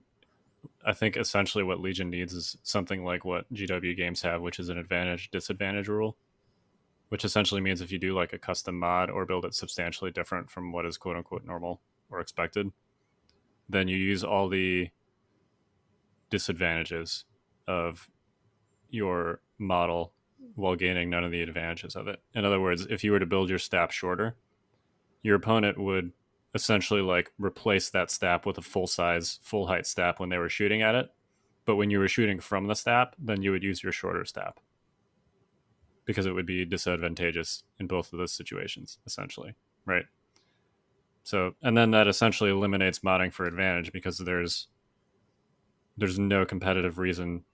I think essentially what Legion needs is something like what GW games have, which is an advantage-disadvantage rule, which essentially means if you do like a custom mod or build it substantially different from what is quote-unquote normal or expected, then you use all the disadvantages of your model while gaining none of the advantages of it. In other words, if you were to build your STAP shorter, your opponent would essentially like replace that STAP with a full-size, full-height STAP when they were shooting at it. But when you were shooting from the STAP, then you would use your shorter STAP because it would be disadvantageous in both of those situations, essentially, right? So, and then that essentially eliminates modding for advantage because there's no competitive reason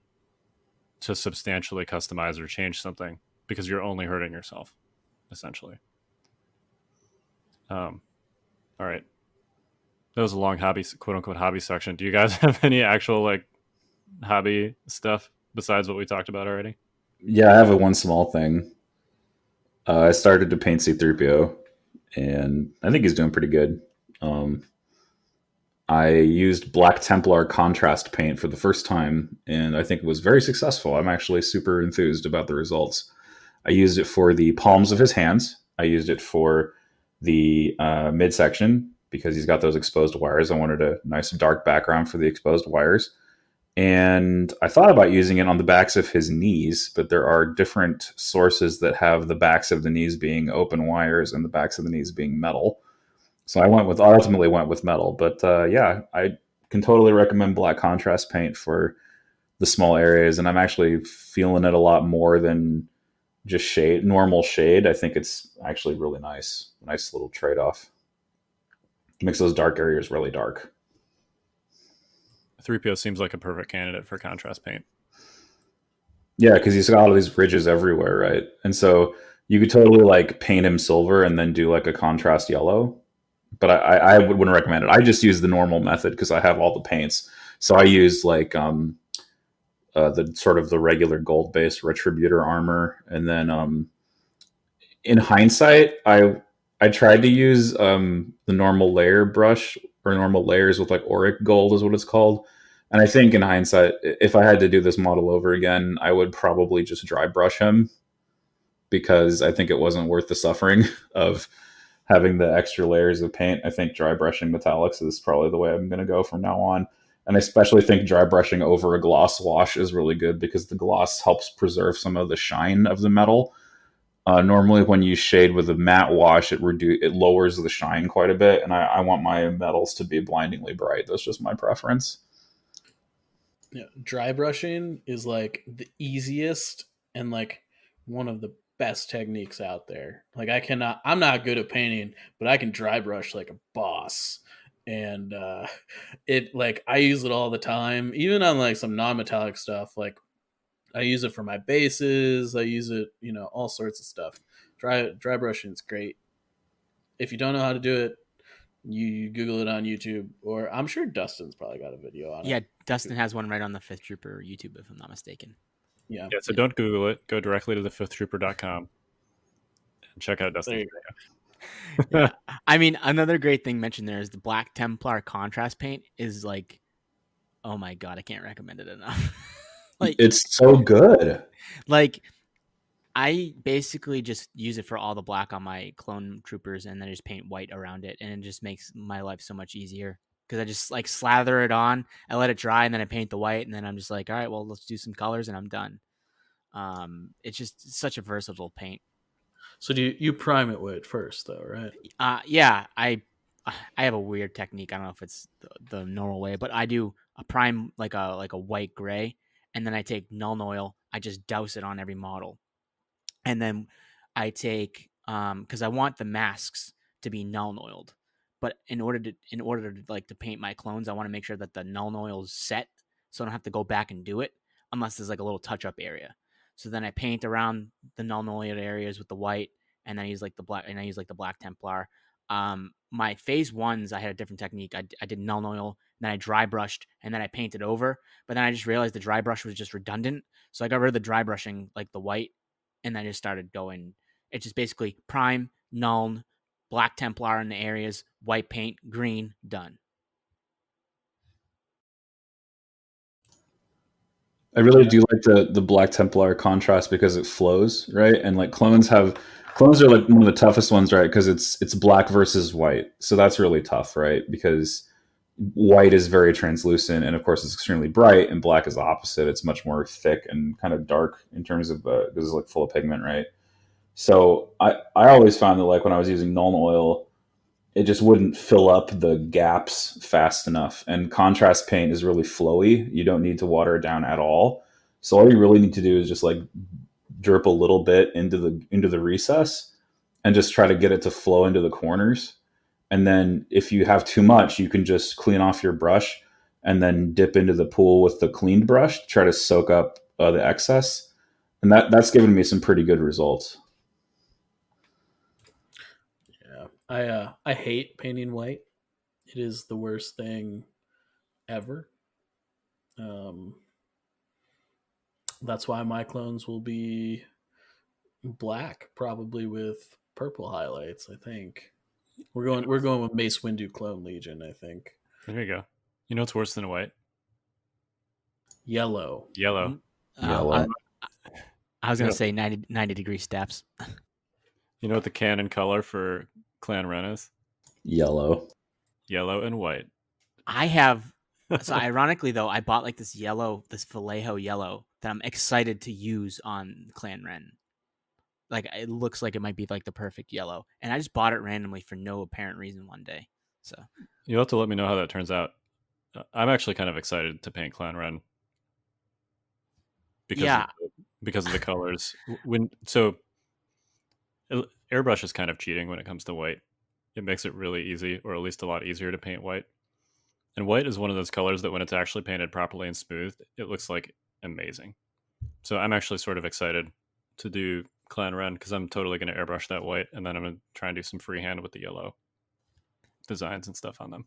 to substantially customize or change something because you're only hurting yourself, essentially. All right. That was a long quote unquote hobby section. Do you guys have any actual like hobby stuff besides what we talked about already? Yeah, I have one small thing. I started to paint C-3PO, and I think he's doing pretty good. I used Black Templar contrast paint for the first time, and I think it was very successful. I'm actually super enthused about the results. I used it for the palms of his hands. I used it for the midsection because he's got those exposed wires. I wanted a nice dark background for the exposed wires. And I thought about using it on the backs of his knees, but there are different sources that have the backs of the knees being open wires and the backs of the knees being metal. So I ultimately went with metal. But yeah, I can totally recommend black contrast paint for the small areas. And I'm actually feeling it a lot more than just normal shade. I think it's actually really nice. Nice little trade-off. Makes those dark areas really dark. 3PO seems like a perfect candidate for contrast paint. Yeah, because he's got all these ridges everywhere, right? And so you could totally like paint him silver and then do like a contrast yellow. but I wouldn't recommend it. I just use the normal method because I have all the paints. So I use like the sort of the regular gold based Retributor armor, and then in hindsight, I tried to use the normal layer brush or normal layers with like auric gold is what it's called. And I think in hindsight, if I had to do this model over again, I would probably just dry brush him because I think it wasn't worth the suffering of having the extra layers of paint. I think dry brushing metallics is probably the way I'm going to go from now on. And I especially think dry brushing over a gloss wash is really good because the gloss helps preserve some of the shine of the metal. Normally, when you shade with a matte wash, it lowers the shine quite a bit, and I want my metals to be blindingly bright. That's just my preference. Yeah, dry brushing is like the easiest and like one of the best techniques out there. Like I'm not good at painting, but I can dry brush like a boss. And it like I use it all the time, even on like some non-metallic stuff. Like I use it for my bases. I use it, all sorts of stuff. Dry brushing is great. If you don't know how to do it, you Google it on YouTube, or I'm sure Dustin's probably got a video on it. Yeah, Dustin has one right on the Fifth Trooper YouTube, if I'm not mistaken. Yeah. So don't Google it. Go directly to thefifthtrooper.com and check out Dustin's video. Yeah. I mean, another great thing mentioned there is the Black Templar contrast paint is like, oh my God, I can't recommend it enough. Like, it's so good. Like, I basically just use it for all the black on my clone troopers and then I just paint white around it. And it just makes my life so much easier because I just like slather it on, I let it dry, and then I paint the white. And then I'm just like, all right, well, let's do some colors and I'm done. It's just such a versatile paint. So do you prime it with first though, right? Yeah, I have a weird technique. I don't know if it's the normal way, but I do a prime like a white gray, and then I take Nuln Oil. I just douse it on every model. And then I take because I want the masks to be Nuln Oiled, but in order to like to paint my clones, I want to make sure that the Nuln Oil is set, so I don't have to go back and do it unless there's like a little touch up area. So then I paint around the Nuln Oiled areas with the white, and then I use like the black, and I use like the Black Templar. My phase ones, I had a different technique. I did Nuln Oil, then I dry brushed, and then I painted over. But then I just realized the dry brush was just redundant, so I got rid of the dry brushing, like the white. And I just started going. It's just basically prime, Nuln, Black Templar in the areas, white paint, green, done. I really do like the Black Templar contrast because it flows, right? And like clones are like one of the toughest ones, right? Because it's black versus white, so that's really tough, right? Because white is very translucent, and of course it's extremely bright, and black is the opposite. It's much more thick and kind of dark in terms of because it's like full of pigment, right? So I always found that like when I was using Nuln Oil, it just wouldn't fill up the gaps fast enough. And contrast paint is really flowy. You don't need to water it down at all. So all you really need to do is just like drip a little bit into the recess and just try to get it to flow into the corners. And then if you have too much, you can just clean off your brush and then dip into the pool with the cleaned brush to try to soak up the excess. And that's given me some pretty good results. Yeah, I hate painting white. It is the worst thing ever. That's why my clones will be black, probably with purple highlights. I think we're going with Mace Windu Clone Legion. I think There you go. You know what's worse than white? yellow. Yellow. Yellow. I was going to say 90 degree steps. You know what the canon color for Clan Ren is? Yellow. Yellow and white. I have. So ironically, though, I bought like this Vallejo yellow that I'm excited to use on Clan Ren. Like it looks like it might be like the perfect yellow, and I just bought it randomly for no apparent reason one day. So You'll have to let me know how that turns out. I'm actually kind of excited to paint Clan Ren because of the colors. Airbrush is kind of cheating when it comes to white. It makes it really easy, or at least a lot easier to paint white. And white is one of those colors that when it's actually painted properly and smooth, it looks like amazing. So I'm actually sort of excited to do Clan Ren because I'm totally going to airbrush that white, and then I'm going to try and do some freehand with the yellow. designs and stuff on them.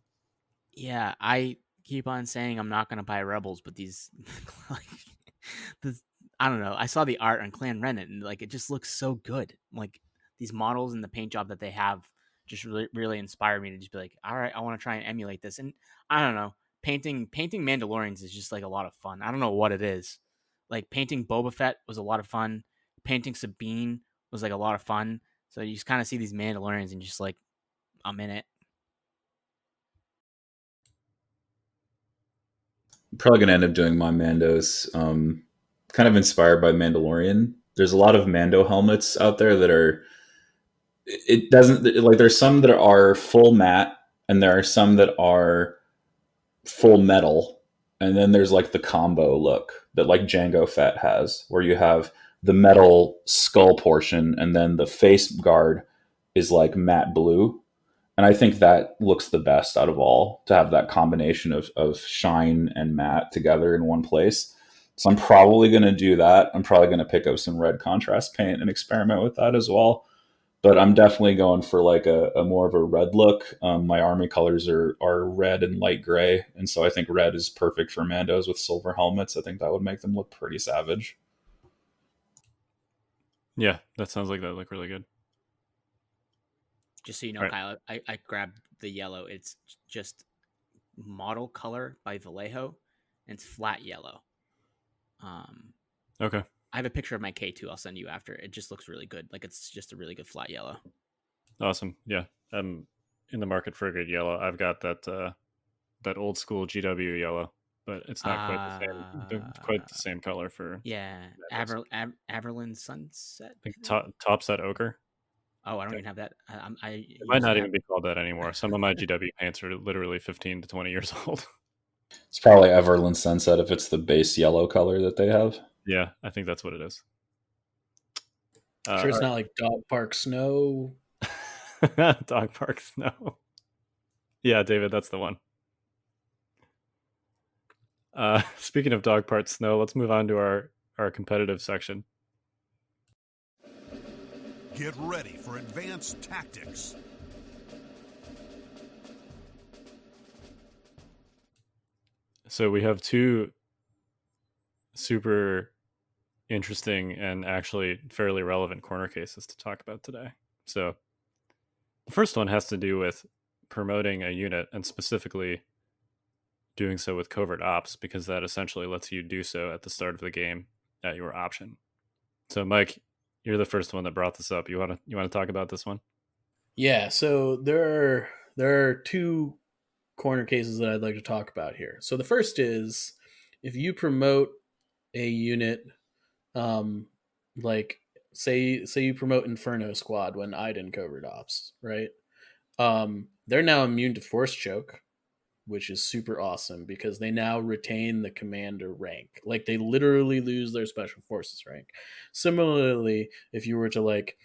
Yeah, I keep on saying I'm not gonna buy Rebels, but these, like, this, I don't know. I saw the art on Clan Rennet, and like it just looks so good. Like these models and the paint job that they have just really inspired me to just be like, all right, I want to try and emulate this. And I don't know, painting Mandalorians is just like a lot of fun. I don't know what it is. Like painting Boba Fett was a lot of fun. Painting Sabine was like a lot of fun. So you just kind of see these Mandalorians and just like, I'm in it. I'm probably gonna end up doing my Mandos, kind of inspired by Mandalorian. There's a lot of Mando helmets out there that are. It doesn't like. There's some that are full matte, and there are some that are full metal, and then there's like the combo look that like Jango Fett has, where you have the metal skull portion, and then the face guard is like matte blue. And I think that looks the best out of all, to have that combination of shine and matte together in one place. So I'm probably going to do that. I'm probably going to pick up some red contrast paint and experiment with that as well. But I'm definitely going for like a more of a red look. My army colors are red and light gray. And so I think red is perfect for Mandos with silver helmets. I think that would make them look pretty savage. Yeah, that sounds like that look really good. Just so you know, Right. Kyle, I grabbed the yellow. It's just model color by Vallejo, and it's flat yellow. Okay. I have a picture of my K2 I'll send you after. It just looks really good. Like it's just a really good flat yellow. Awesome. Yeah. I'm in the market for a good yellow. I've got that old school GW yellow, but it's not quite the same color for. Yeah, Averland Sunset. I think Topset Ochre. Oh, I don't even have that. It might not even be called that anymore. Some of my GW paints are literally 15 to 20 years old. It's probably Everland Sunset if it's the base yellow color that they have. Yeah, I think that's what it is. Sure, it's not like Dog Park Snow. Dog Park Snow. Yeah, David, that's the one. Speaking of Dog Park Snow, let's move on to our competitive section. Get ready for advanced tactics. So we have two super interesting and actually fairly relevant corner cases to talk about today. So the first one has to do with promoting a unit, and specifically doing so with Covert Ops, because that essentially lets you do so at the start of the game at your option. So Mike, you're the first one that brought this up. You want to talk about this one? Yeah, so there are two corner cases that I'd like to talk about here. So the first is if you promote a unit, like say you promote Inferno Squad when Iden Covert Ops, right? They're now immune to Force Choke, which is super awesome because they now retain the commander rank. Like they literally lose their special forces rank. Similarly, if you were to like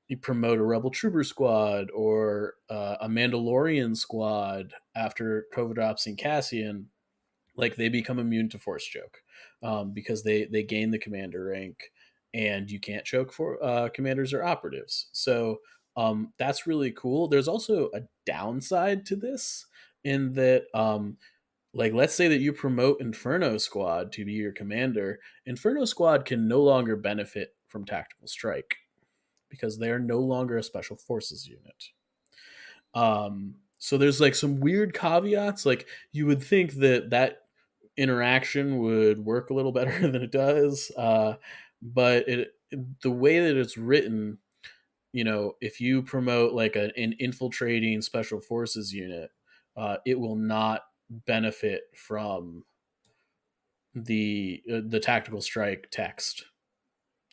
you promote a Rebel Trooper squad or a Mandalorian squad after Covert Ops and Cassian, like they become immune to Force Choke because they gain the commander rank, and you can't choke for commanders or operatives. So that's really cool. There's also a downside to this in that like let's say that you promote Inferno Squad to be your commander. Inferno Squad can no longer benefit from Tactical Strike because they are no longer a special forces unit. So there's like some weird caveats. Like you would think that interaction would work a little better than it does, but the way that it's written, you know, if you promote like an infiltrating special forces unit, it will not benefit from the tactical strike text.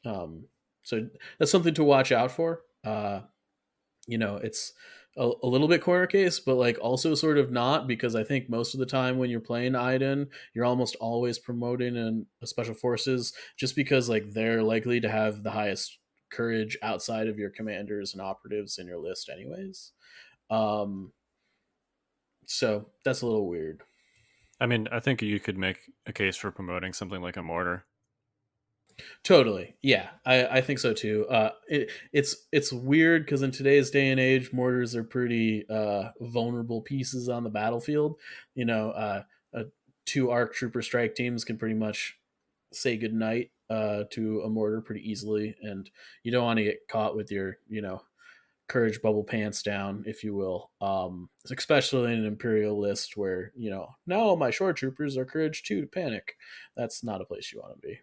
So that's something to watch out for. You know, it's a little bit corner case, but like also sort of not, because I think most of the time when you're playing Iden, you're almost always promoting a special forces just because like they're likely to have the highest courage outside of your commanders and operatives in your list anyways. So that's a little weird. I mean, I think you could make a case for promoting something like a mortar. Totally. Yeah, I think so too. It's weird because in today's day and age, mortars are pretty vulnerable pieces on the battlefield. You know, uh, two ARC trooper strike teams can pretty much say goodnight to a mortar pretty easily, and you don't want to get caught with your courage bubble pants down, if you will. Especially in an imperial list where now my shore troopers are courage 2 to panic. That's not a place you want to be.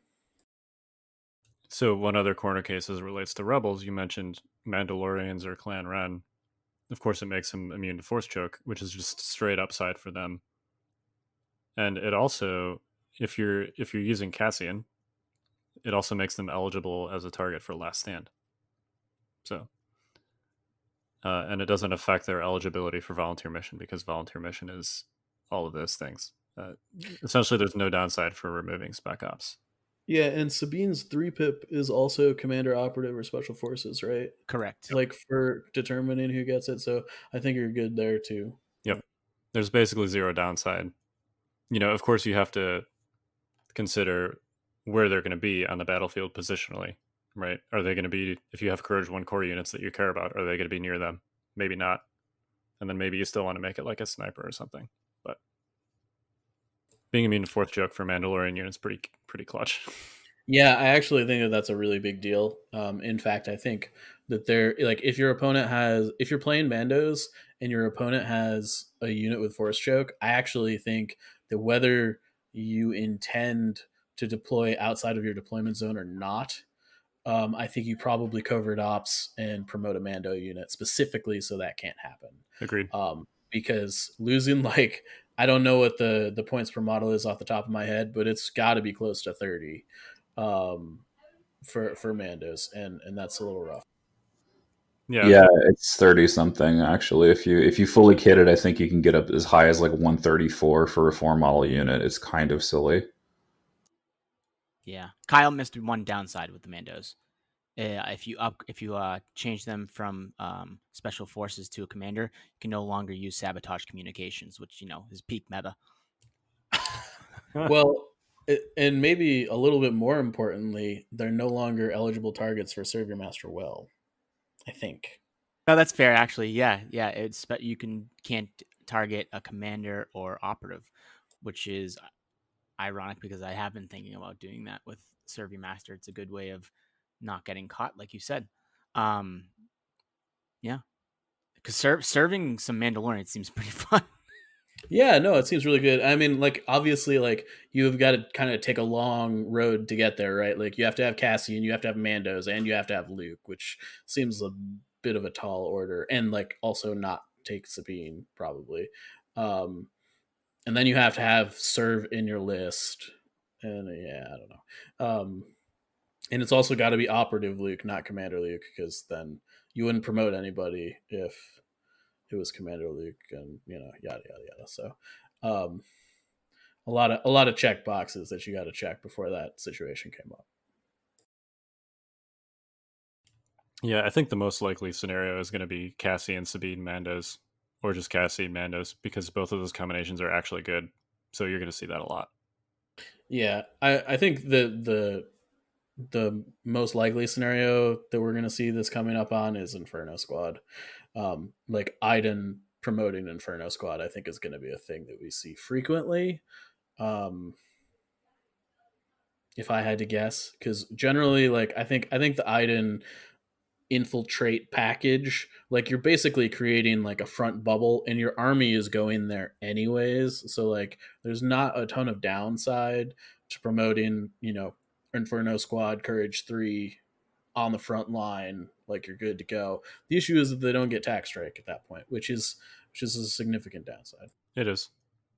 So one other corner case as it relates to rebels, you mentioned Mandalorians or Clan Ren. Of course, it makes them immune to force choke, which is just straight upside for them. And it also, if you're using Cassian, it also makes them eligible as a target for Last Stand. So, and it doesn't affect their eligibility for volunteer mission because volunteer mission is all of those things. Essentially, there's no downside for removing Spec Ops. Yeah, and Sabine's 3-pip is also commander operative or special forces, right? Correct. Like for determining who gets it. So I think you're good there too. Yep. There's basically zero downside. Of course, you have to consider where they're going to be on the battlefield positionally, right? Are they going to be, if you have Courage 1 core units that you care about, are they going to be near them? Maybe not. And then maybe you still want to make it like a sniper or something. But being immune to fourth choke for Mandalorian units pretty clutch. Yeah, I actually think that that's a really big deal. In fact, I think that they're like if you're playing Mandos and your opponent has a unit with force choke, I actually think that whether you intend to deploy outside of your deployment zone or not, I think you probably covert ops and promote a Mando unit specifically so that can't happen. Agreed. Because losing I don't know what the points per model is off the top of my head, but it's got to be close to 30 for Mandos, and that's a little rough. Yeah, it's 30 something actually. If you fully kit it, I think you can get up as high as like 134 for a 4 model unit. It's kind of silly. Yeah, Kyle missed one downside with the Mandos. If you change them from special forces to a commander, you can no longer use sabotage communications, which is peak meta. Well, and maybe a little bit more importantly, they're no longer eligible targets for Serve Your Master Well, I think. No, that's fair actually. Yeah. You can't target a commander or operative, which is ironic because I have been thinking about doing that with Serve Your Master. It's a good way of not getting caught, like you said. Yeah, because serving some Mandalorian seems pretty fun. Yeah, no, it seems really good. I mean, obviously, you've got to kind of take a long road to get there, right? Like you have to have Cassian, you have to have Mandos, and you have to have Luke, which seems a bit of a tall order, and also not take Sabine probably. And then you have to have Serve in your list, and yeah, I don't know. And it's also got to be operative Luke, not Commander Luke, because then you wouldn't promote anybody if it was Commander Luke, and yada yada yada. So, a lot of check boxes that you got to check before that situation came up. Yeah, I think the most likely scenario is going to be Cassie and Sabine Mandos, or just Cassie and Mandos, because both of those combinations are actually good. So you're going to see that a lot. Yeah, I think the most likely scenario that we're going to see this coming up on is Inferno Squad. Iden promoting Inferno Squad, I think, is going to be a thing that we see frequently. If I had to guess, because generally, I think the Iden infiltrate package, you're basically creating a front bubble, and your army is going there anyways. So there's not a ton of downside to promoting, Inferno Squad Courage 3 on the front line. You're good to go. The issue is that they don't get tax strike at that point, which is a significant downside. It is,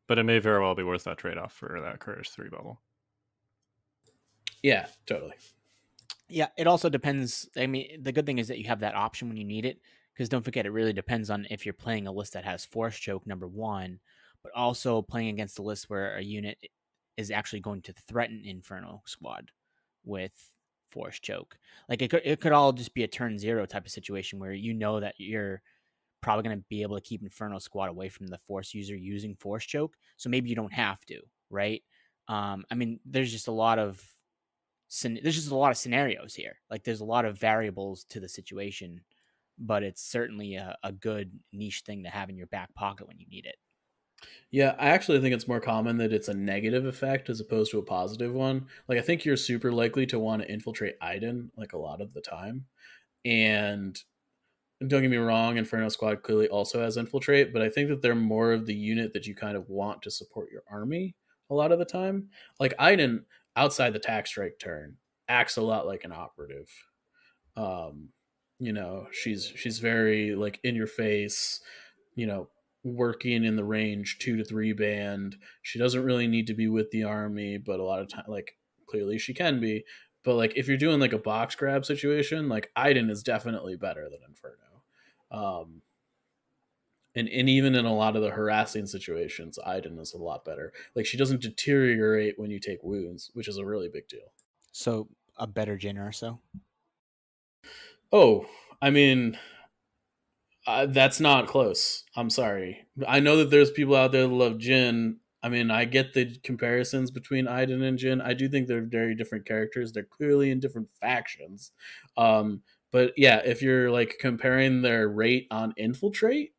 but it may very well be worth that trade-off for that Courage 3 bubble. Yeah, totally. Yeah, it also depends. I mean, the good thing is that you have that option when you need it, because don't forget, it really depends on if you're playing a list that has force choke, number one, but also playing against a list where a unit is actually going to threaten Inferno Squad with force choke. It could all just be a turn 0 type of situation where that you're probably going to be able to keep Inferno Squad away from the force user using force choke, so maybe you don't have to, right? I mean, there's just a lot of there's just a lot of scenarios here. Like there's a lot of variables to the situation, but it's certainly a good niche thing to have in your back pocket when you need it. Yeah, I actually think it's more common that it's a negative effect as opposed to a positive one. Like I think you're super likely to want to infiltrate Iden like a lot of the time. And don't get me wrong, Inferno Squad clearly also has infiltrate, but I think that they're more of the unit that you kind of want to support your army a lot of the time. Like Iden, outside the tax strike turn, acts a lot like an operative. Um, she's very like in your face, you know, working in the range 2 to 3 band. She doesn't really need to be with the army, but a lot of time, like clearly she can be. But like if you're doing like a box grab situation, like Iden is definitely better than Inferno. And even in a lot of the harassing situations, Iden is a lot better. Like she doesn't deteriorate when you take wounds, which is a really big deal. So a better Jin or so. Oh, I mean, that's not close. I'm sorry. I know that there's people out there that love Jin. I mean, I get the comparisons between Iden and Jin. I do think they're very different characters. They're clearly in different factions. But yeah, if you're like comparing their rate on infiltrate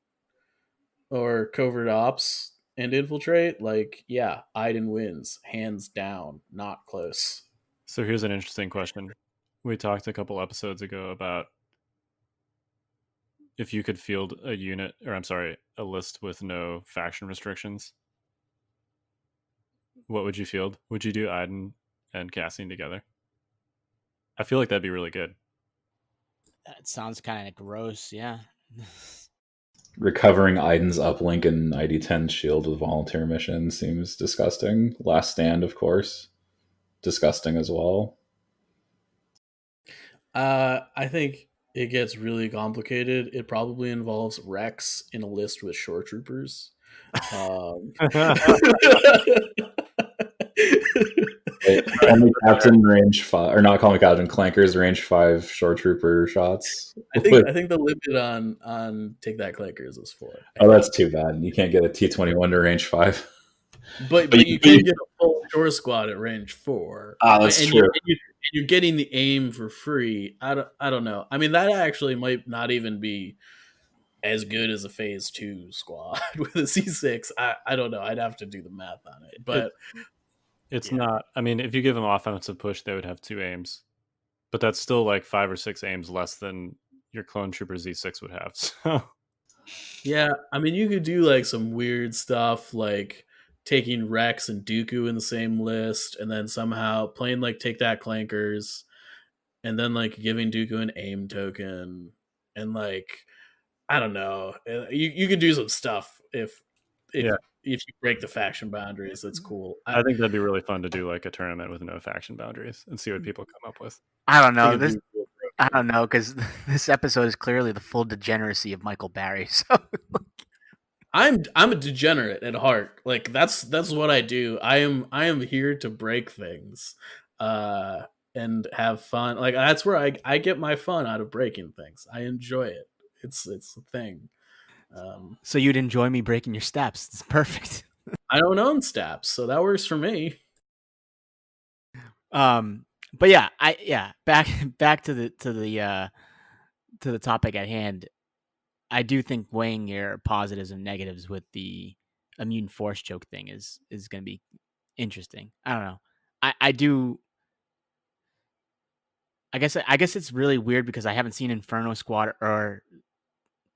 or covert ops and infiltrate, like yeah, Iden wins hands down, not close. So here's an interesting question. We talked a couple episodes ago about if you could field a unit, or I'm sorry, a list with no faction restrictions, what would you field? Would you do Iden and Cassian together? I feel like that'd be really good. That sounds kind of gross. Yeah. Recovering Iden's uplink and ID10 shield with volunteer mission seems disgusting. Last Stand, of course, disgusting as well. I think it gets really complicated. It probably involves Rex in a list with shore troopers. Call me Captain range 5, or not call me Captain Clankers range 5 shore trooper shots. I think the limit on take that clankers is 4. That's too bad. You can't get a T21 to range 5. But you can get a full shore squad at range 4. That's true. You're getting the aim for free. I don't know. I mean, that actually might not even be as good as a phase 2 squad with a C6. I don't know. I'd have to do the math on it. But it's not. I mean, if you give them offensive push, they would have 2 aims, but that's still like 5 or 6 aims less than your clone trooper Z6 would have. So yeah, I mean, you could do like some weird stuff, like taking Rex and Dooku in the same list, and then somehow playing like take that clankers, and then like giving Dooku an aim token, and like I don't know, you could do some stuff if you break the faction boundaries. That's cool. I think that'd be really fun to do like a tournament with no faction boundaries and see what people come up with. I don't know. I don't know, because this episode is clearly the full degeneracy of Michael Barry. So I'm a degenerate at heart. Like that's what I do. I am here to break things, and have fun. Like that's where I get my fun out of breaking things. I enjoy it. It's a thing. So you'd enjoy me breaking your steps. It's perfect. I don't own STAPs, so that works for me. But yeah, back to the topic at hand. I do think weighing your positives and negatives with the immune force choke thing is going to be interesting. I don't know. I do. I guess it's really weird because I haven't seen Inferno Squad or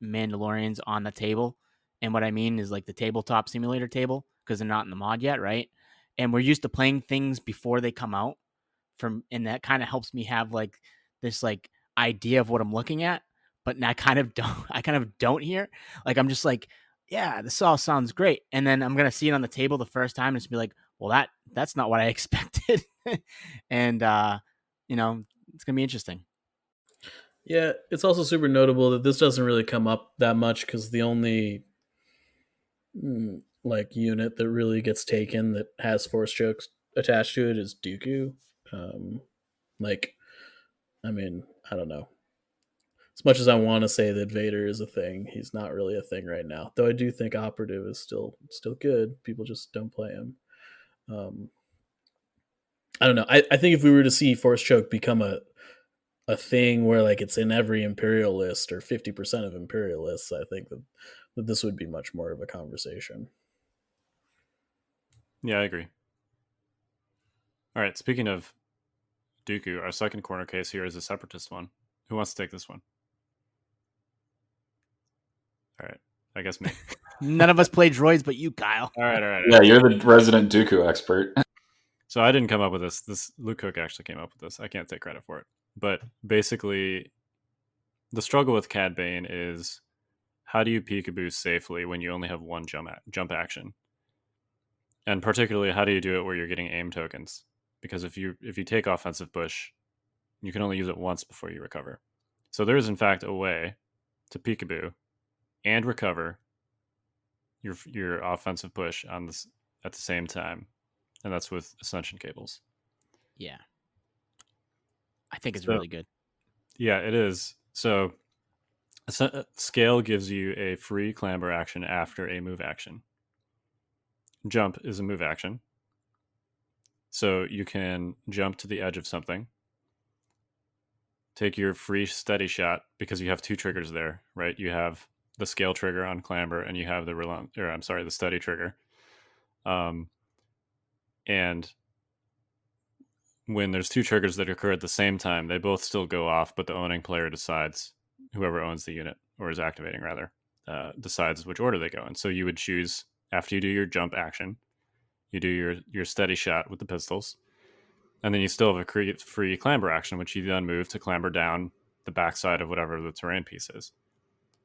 Mandalorians on the table, and what I mean is like the tabletop simulator table, because they're not in the mod yet, right? And we're used to playing things before they come out, and that kind of helps me have like this like idea of what I'm looking at. But I kind of don't here. Like I'm just like, yeah, this all sounds great, and then I'm gonna see it on the table the first time and just be like, well, that's not what I expected, and it's gonna be interesting. Yeah, it's also super notable that this doesn't really come up that much because the only like unit that really gets taken that has force chokes attached to it is Dooku. Like, I mean, I don't know. As much as I want to say that Vader is a thing, he's not really a thing right now. Though I do think Operative is still good. People just don't play him. I don't know. I think if we were to see Force Choke become a thing where like it's in every Imperial list or 50% of Imperial lists, I think that this would be much more of a conversation. Yeah, I agree. All right, speaking of Dooku, our second corner case here is a Separatist one. Who wants to take this one? All right, I guess me. None of us play droids but you, Kyle. All right. Yeah, you're the resident Dooku expert. So I didn't come up with this. This Luke Cook actually came up with this. I can't take credit for it. But basically, the struggle with Cad Bane is how do you peekaboo safely when you only have one jump action? And particularly, how do you do it where you're getting aim tokens? Because if you take offensive push, you can only use it once before you recover. So there is in fact a way to peekaboo and recover your offensive push on this at the same time, and that's with ascension cables. Yeah, I think it's really good. Yeah, it is. So scale gives you a free clamber action after a move action. Jump is a move action, so you can jump to the edge of something, take your free steady shot, because you have two triggers there, right? You have the scale trigger on clamber, and you have the steady trigger. And when there's two triggers that occur at the same time, they both still go off, but the owning player decides, whoever owns the unit, or is activating rather, decides which order they go in. So you would choose, after you do your jump action, you do your steady shot with the pistols, and then you still have a free clamber action, which you then move to clamber down the backside of whatever the terrain piece is.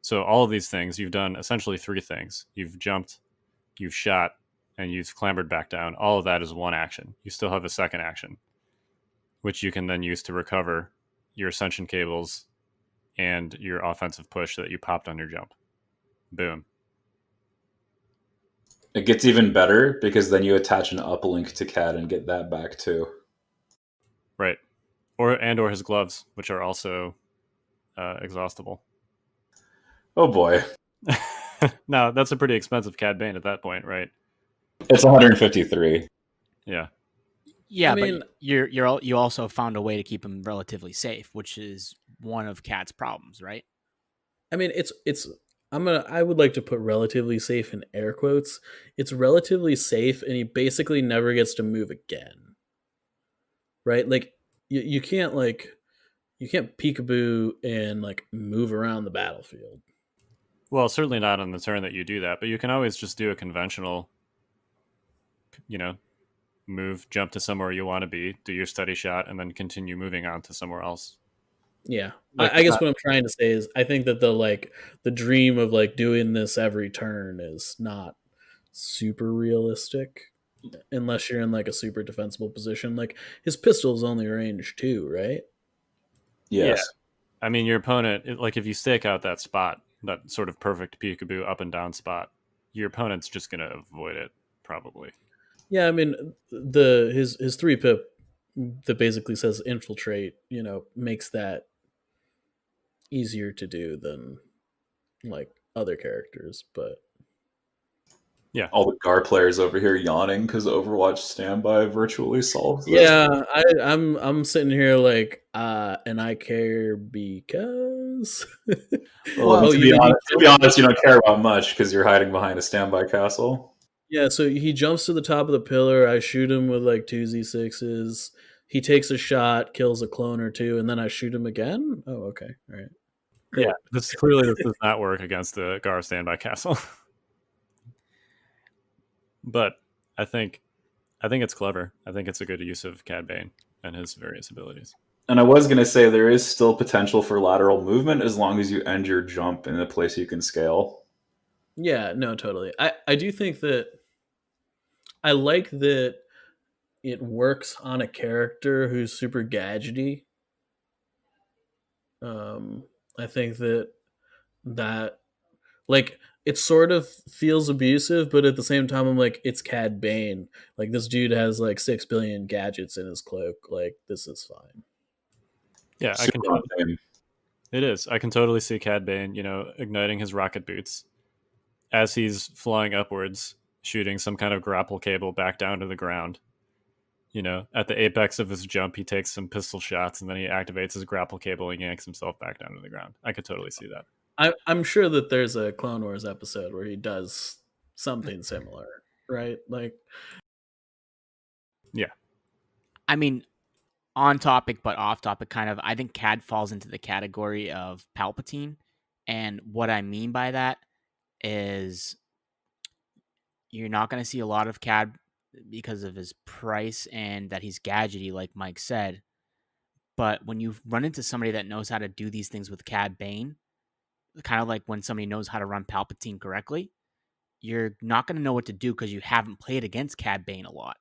So all of these things, you've done essentially three things. You've jumped, you've shot, and you've clambered back down. All of that is one action. You still have a second action, which you can then use to recover your ascension cables and your offensive push that you popped on your jump. Boom. It gets even better because then you attach an uplink to Cad and get that back too. Right. Or his gloves, which are also exhaustible. Oh boy. Now, that's a pretty expensive Cad Bane at that point, right? It's 153. Yeah. Yeah, I mean, but you also found a way to keep him relatively safe, which is one of Cad's problems, right? I mean, I would like to put relatively safe in air quotes. It's relatively safe, and he basically never gets to move again. Right? Like you can't peekaboo and like move around the battlefield. Well, certainly not on the turn that you do that, but you can always just do a conventional, move, jump to somewhere you want to be, do your steady shot, and then continue moving on to somewhere else. Yeah. I guess what I'm trying to say is I think that the dream of like doing this every turn is not super realistic unless you're in like a super defensible position. Like his pistol's only range 2, right? Yes. Yeah. I mean, your opponent, like if you stake out that spot, that sort of perfect peekaboo up and down spot, your opponent's just going to avoid it probably. Yeah, I mean, his 3-pip that basically says infiltrate, makes that easier to do than like other characters, but yeah, all the GAR players over here yawning because Overwatch Standby virtually solves this. Yeah, I'm sitting here like, and I care because. Well, to be honest, you don't care about much because you're hiding behind a standby castle. Yeah, so he jumps to the top of the pillar. I shoot him with like 2 Z6s. He takes a shot, kills a clone or two, and then I shoot him again. Oh, okay, all right. Cool. Yeah, this does not work against the GAR standby castle. But I think it's clever. I think it's a good use of Cad Bane and his various abilities. And I was going to say there is still potential for lateral movement as long as you end your jump in a place you can scale. Yeah, no, totally. I do think that I like that it works on a character who's super gadgety. I think that like it sort of feels abusive, but at the same time, I'm like, it's Cad Bane. Like this dude has like 6 billion gadgets in his cloak. Like this is fine. Yeah, it is. I can totally see Cad Bane, igniting his rocket boots as he's flying upwards, shooting some kind of grapple cable back down to the ground, at the apex of his jump, he takes some pistol shots and then he activates his grapple cable and yanks himself back down to the ground. I could totally see that. I'm sure that there's a Clone Wars episode where he does something similar, right? Like, yeah. I mean, on topic but off topic, kind of. I think Cad falls into the category of Palpatine, and what I mean by that is you're not going to see a lot of Cad because of his price and that he's gadgety, like Mike said. But when you run into somebody that knows how to do these things with Cad Bane, kind of like when somebody knows how to run Palpatine correctly, you're not going to know what to do because you haven't played against Cad Bane a lot,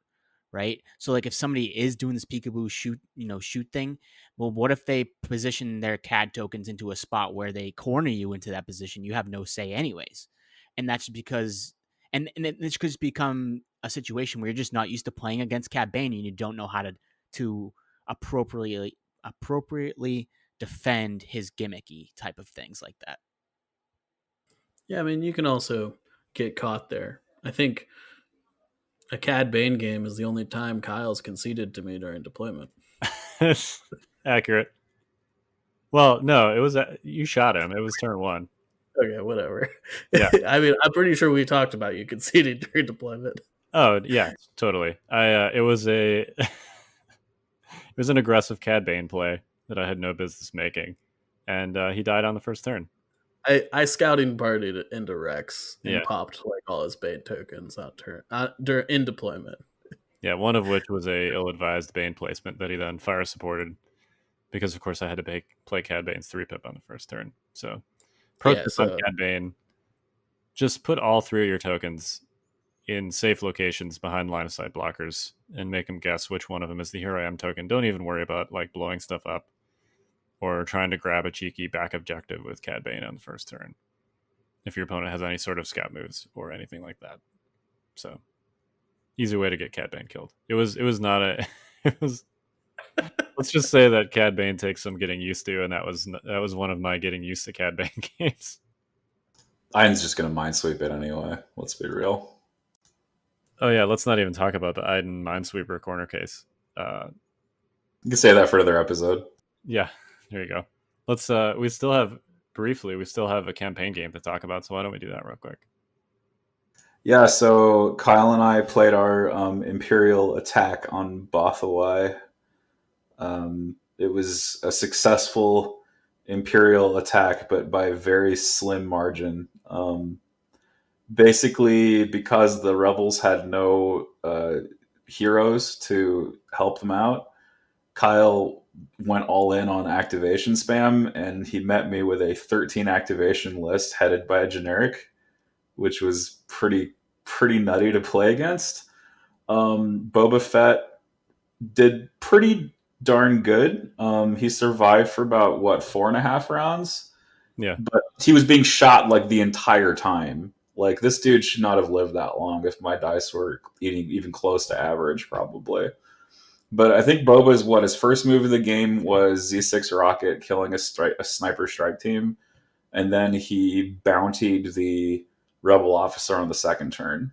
right? So like if somebody is doing this peekaboo shoot thing, well, what if they position their Cad tokens into a spot where they corner you into that position? You have no say anyways. And that's because this could become a situation where you're just not used to playing against Cad Bane and you don't know how to appropriately defend his gimmicky type of things like that. yeah, I mean, you can also get caught there. I think a Cad Bane game is the only time Kyle's conceded to me during deployment. Accurate. Well, no, it was you shot him. It was turn 1. Okay, whatever. Yeah. I mean, I'm pretty sure we talked about you conceding during deployment. Oh yeah, totally. It was it was an aggressive Cad Bane play that I had no business making, and he died on the first turn. I scouting partied into Rex and Yeah. popped like all his Bane tokens in deployment. Yeah, one of which was a ill-advised Bane placement that he then fire supported, because of course I had to play Cad Bane's 3-pip on the first turn. So, pro tip on Cad Bane: just put all 3 of your tokens in safe locations behind line of sight blockers and make them guess which one of them is the Here I Am token. Don't even worry about like blowing stuff up or trying to grab a cheeky back objective with Cad Bane on the first turn if your opponent has any sort of scout moves or anything like that. So, easy way to get Cad Bane killed. It was not a it was let's just say that Cad Bane takes some getting used to, and that was one of my getting used to Cad Bane games. Iden's just gonna minesweep it anyway. Let's be real. Oh yeah, let's not even talk about the Iden Minesweeper corner case. You can say that for another episode. Yeah, there you go. Let's we still have a campaign game to talk about, so why don't we do that real quick? Yeah, so Kyle and I played our Imperial attack on Bothawai. It was a successful Imperial attack, but by a very slim margin. Basically, because the rebels had no heroes to help them out, Kyle went all in on activation spam, and he met me with a 13 activation list headed by a generic, which was pretty nutty to play against. Boba Fett did pretty darn good. He survived for about 4.5 rounds. Yeah, but he was being shot like the entire time. Like, this dude should not have lived that long if my dice were even close to average, probably. But I think Boba's his first move of the game was Z6 rocket killing a sniper strike team, and then he bountied the rebel officer on the second turn.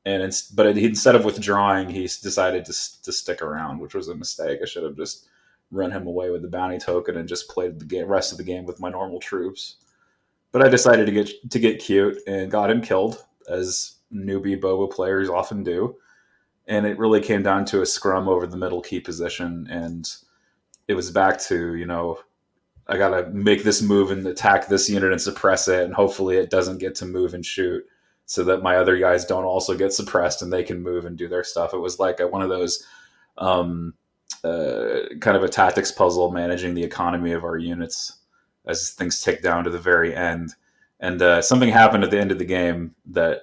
But instead of withdrawing, he decided to stick around, which was a mistake. I should have just run him away with the bounty token and just played the rest of the game with my normal troops. But I decided to get cute and got him killed, as newbie Boba players often do. And it really came down to a scrum over the middle key position, and it was back to, I got to make this move and attack this unit and suppress it, and hopefully it doesn't get to move and shoot, so that my other guys don't also get suppressed and they can move and do their stuff. It was like one of those kind of a tactics puzzle, managing the economy of our units as things tick down to the very end. And something happened at the end of the game that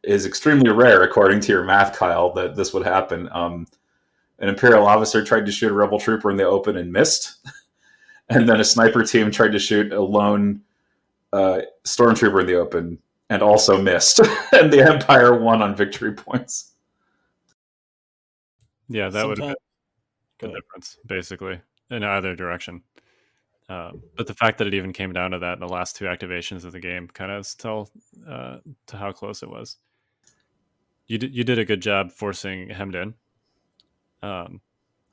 is extremely rare, according to your math, Kyle, that this would happen. An Imperial officer tried to shoot a rebel trooper in the open and missed. And then a sniper team tried to shoot a lone stormtrooper in the open and also missed. And the Empire won on victory points. Yeah, that would have been the difference, basically, in either direction. But the fact that it even came down to that in the last 2 activations of the game kind of tell to how close it was. You did a good job forcing Hemmed in.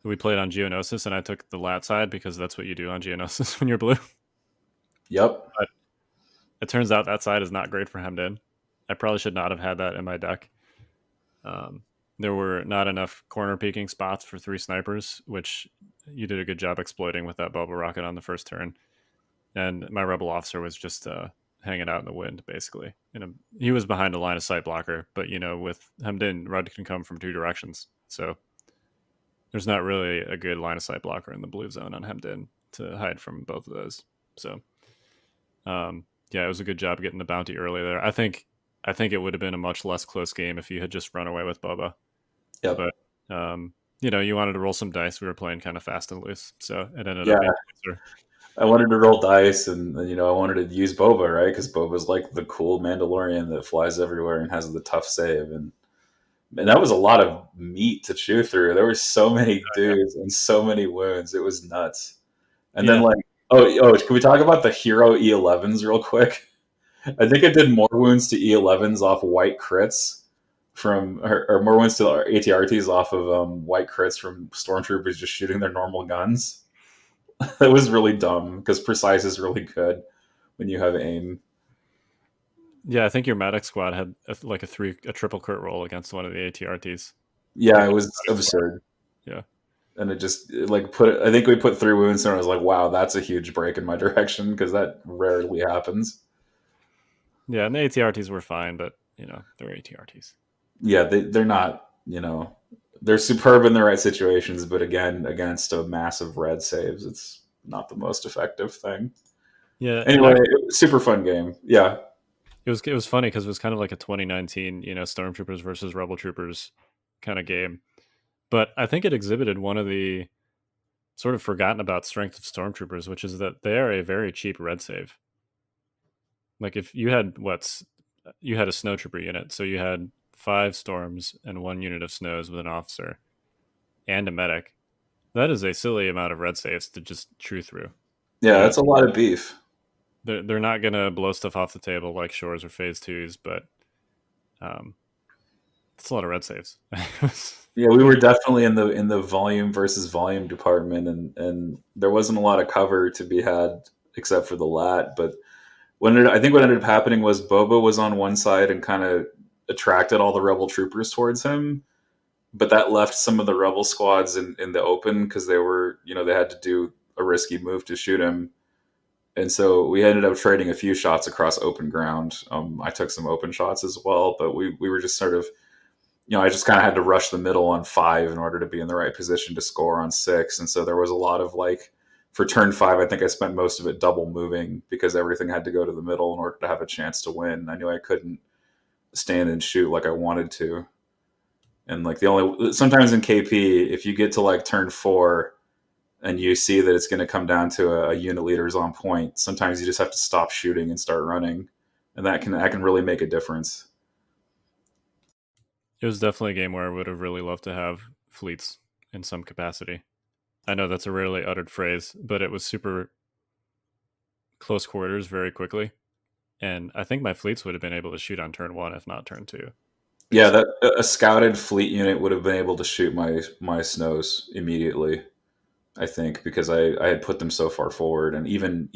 We played on Geonosis, and I took the lat side because that's what you do on Geonosis when you're blue. Yep. But it turns out that side is not great for hemmed in. I probably should not have had that in my deck. There were not enough corner peeking spots for 3 snipers, which you did a good job exploiting with that bubble rocket on the first turn. And my rebel officer was just hanging out in the wind, basically. He was behind a line of sight blocker, but with hemmed in, Rud can come from 2 directions. So there's not really a good line of sight blocker in the blue zone on hemmed in to hide from both of those. So it was a good job getting the bounty early there. I think it would have been a much less close game if you had just run away with Boba. Yep. But you wanted to roll some dice. We were playing kind of fast and loose, so it ended up being closer. I wanted to roll dice, and I wanted to use Boba, right? Because Boba's like the cool Mandalorian that flies everywhere and has the tough save, and that was a lot of meat to chew through. There were so many dudes and so many wounds. It was nuts. And then can we talk about the hero E11s real quick? I think it did more wounds to E11s off white crits or more wounds to ATRTs off of white crits from stormtroopers just shooting their normal guns. That was really dumb because precise is really good when you have aim. Yeah, I think your medic squad had a triple crit roll against one of the ATRTs. Yeah, it was absurd. Yeah. And it just I think we put 3 wounds and I was like, wow, that's a huge break in my direction because that rarely happens. Yeah, and the ATRTs were fine, but they're ATRTs. Yeah, they're not, they're superb in the right situations, but again, against a massive red saves, it's not the most effective thing. Yeah. Anyway, super fun game. Yeah. It was funny because it was kind of like a 2019, Stormtroopers versus Rebel Troopers kind of game. But I think it exhibited one of the sort of forgotten about strength of Stormtroopers, which is that they are a very cheap red save. Like if you had a snowtrooper unit, so you had 5 storms and 1 unit of snows with an officer and a medic. That is a silly amount of red saves to just chew through. Yeah, that's a lot of beef. They're not going to blow stuff off the table like Shores or Phase 2s, but it's a lot of red saves. Yeah, we were definitely in the volume versus volume department, and there wasn't a lot of cover to be had except for the lat. But I think what ended up happening was Boba was on one side and kind of attracted all the rebel troopers towards him, but that left some of the rebel squads in the open because they were, they had to do a risky move to shoot him. And so we ended up trading a few shots across open ground. I took some open shots as well, but we were just sort of, I just kind of had to rush the middle on 5 in order to be in the right position to score on 6. And so there was a lot of for turn 5, I think I spent most of it double moving because everything had to go to the middle in order to have a chance to win. I knew I couldn't stand and shoot like I wanted to. And sometimes in KP, if you get to turn 4 and you see that it's going to come down to a unit leader's on point, sometimes you just have to stop shooting and start running. And that can really make a difference. It was definitely a game where I would have really loved to have fleets in some capacity. I know that's a rarely uttered phrase, but it was super close quarters very quickly. And I think my fleets would have been able to shoot on turn 1, if not turn 2. Yeah, a scouted fleet unit would have been able to shoot my snows immediately, I think, because I had put them so far forward. And even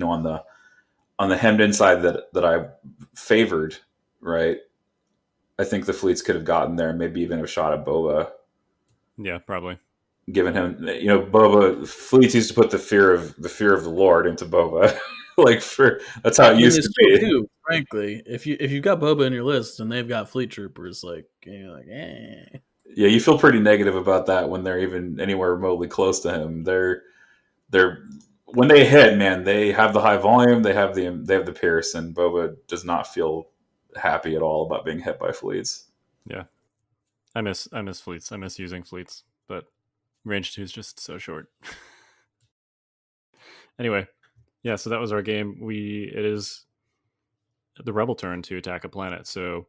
on the hemmed in side that I favored, right, I think the fleets could have gotten there and maybe even have shot at Boba. Yeah, probably. Given him, Boba, fleets used to put the fear of the Lord into Boba. That's how it used to be. Too, frankly, if you've got Boba in your list and they've got fleet troopers, you're like, eh. Yeah, you feel pretty negative about that when they're even anywhere remotely close to him. They're when they hit, man, they have the high volume, they have the Pierce, and Boba does not feel happy at all about being hit by fleets. Yeah, I miss fleets. I miss using fleets, but range 2 is just so short. Anyway, yeah, so that was our game. It is the rebel turn to attack a planet, so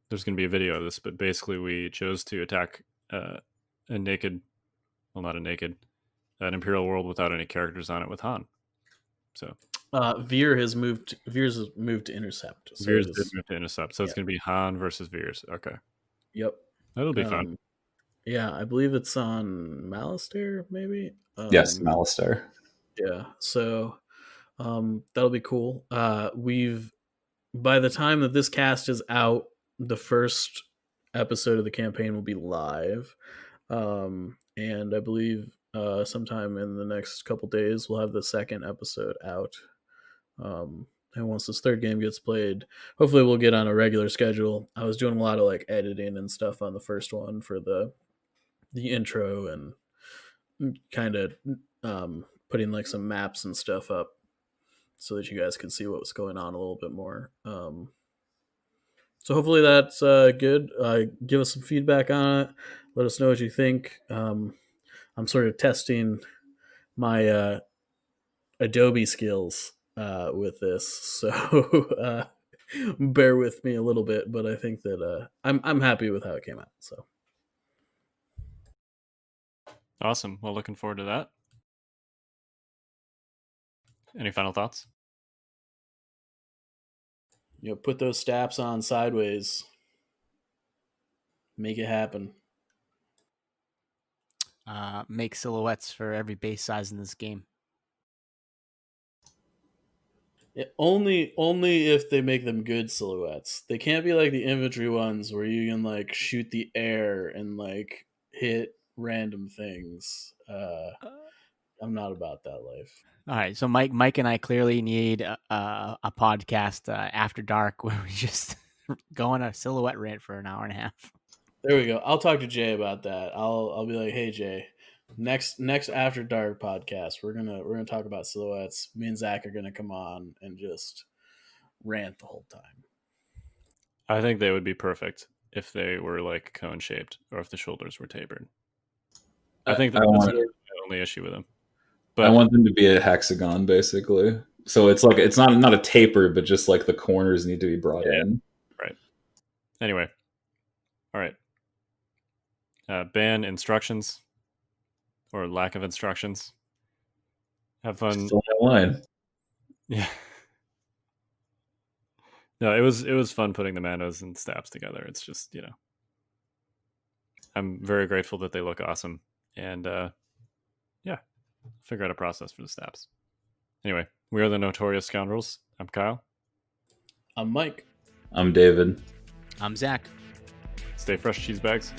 there's going to be a video of this, but basically we chose to attack an Imperial world without any characters on it with Han. So Veer has moved to intercept. So Veers did move to intercept, so it's going to be Han versus Veers. Okay. Yep. That'll be fun. Yeah, I believe it's on Malistair, maybe. Yes, Malistair. Yeah, so that'll be cool. We've by the time that this cast is out, the first episode of the campaign will be live, and I believe sometime in the next couple days we'll have the second episode out. And once this third game gets played, hopefully we'll get on a regular schedule. I was doing a lot of like editing and stuff on the first one for the intro and kind of putting like some maps and stuff up so that you guys could see what was going on a little bit more. So hopefully that's good. Give us some feedback on it. Let us know what you think. I'm sort of testing my Adobe skills with this, so bear with me a little bit. But I think that I'm happy with how it came out. So Awesome. Well, looking forward to that. Any final thoughts? put those STAPs on sideways. Make it happen. Make silhouettes for every base size in this game. Only if they make them good silhouettes. They can't be like the infantry ones where you can like shoot the air and like hit random things. I'm not about that life. All right, so Mike and I clearly need a podcast after dark where we just go on a silhouette rant for an hour and a half. There we go. I'll talk to Jay about that. I'll be like, hey Jay, next after dark podcast, we're gonna talk about silhouettes. Me and Zach are gonna come on and just rant the whole time. I think they would be perfect if they were like cone shaped or if the shoulders were tapered. I think that's the only issue with them. But I want them to be a hexagon, basically. So it's like it's not a taper, but just like the corners need to be brought in. Right. Anyway, all right. Ban instructions or lack of instructions. Have fun. Still that line. Yeah. No, it was fun putting the manos and STAPs together. It's just, I'm very grateful that they look awesome. And figure out a process for the STAPs. Anyway, we are the Notorious Scoundrels. I'm Kyle. I'm Mike. I'm David. I'm Zach. Stay fresh, cheese bags.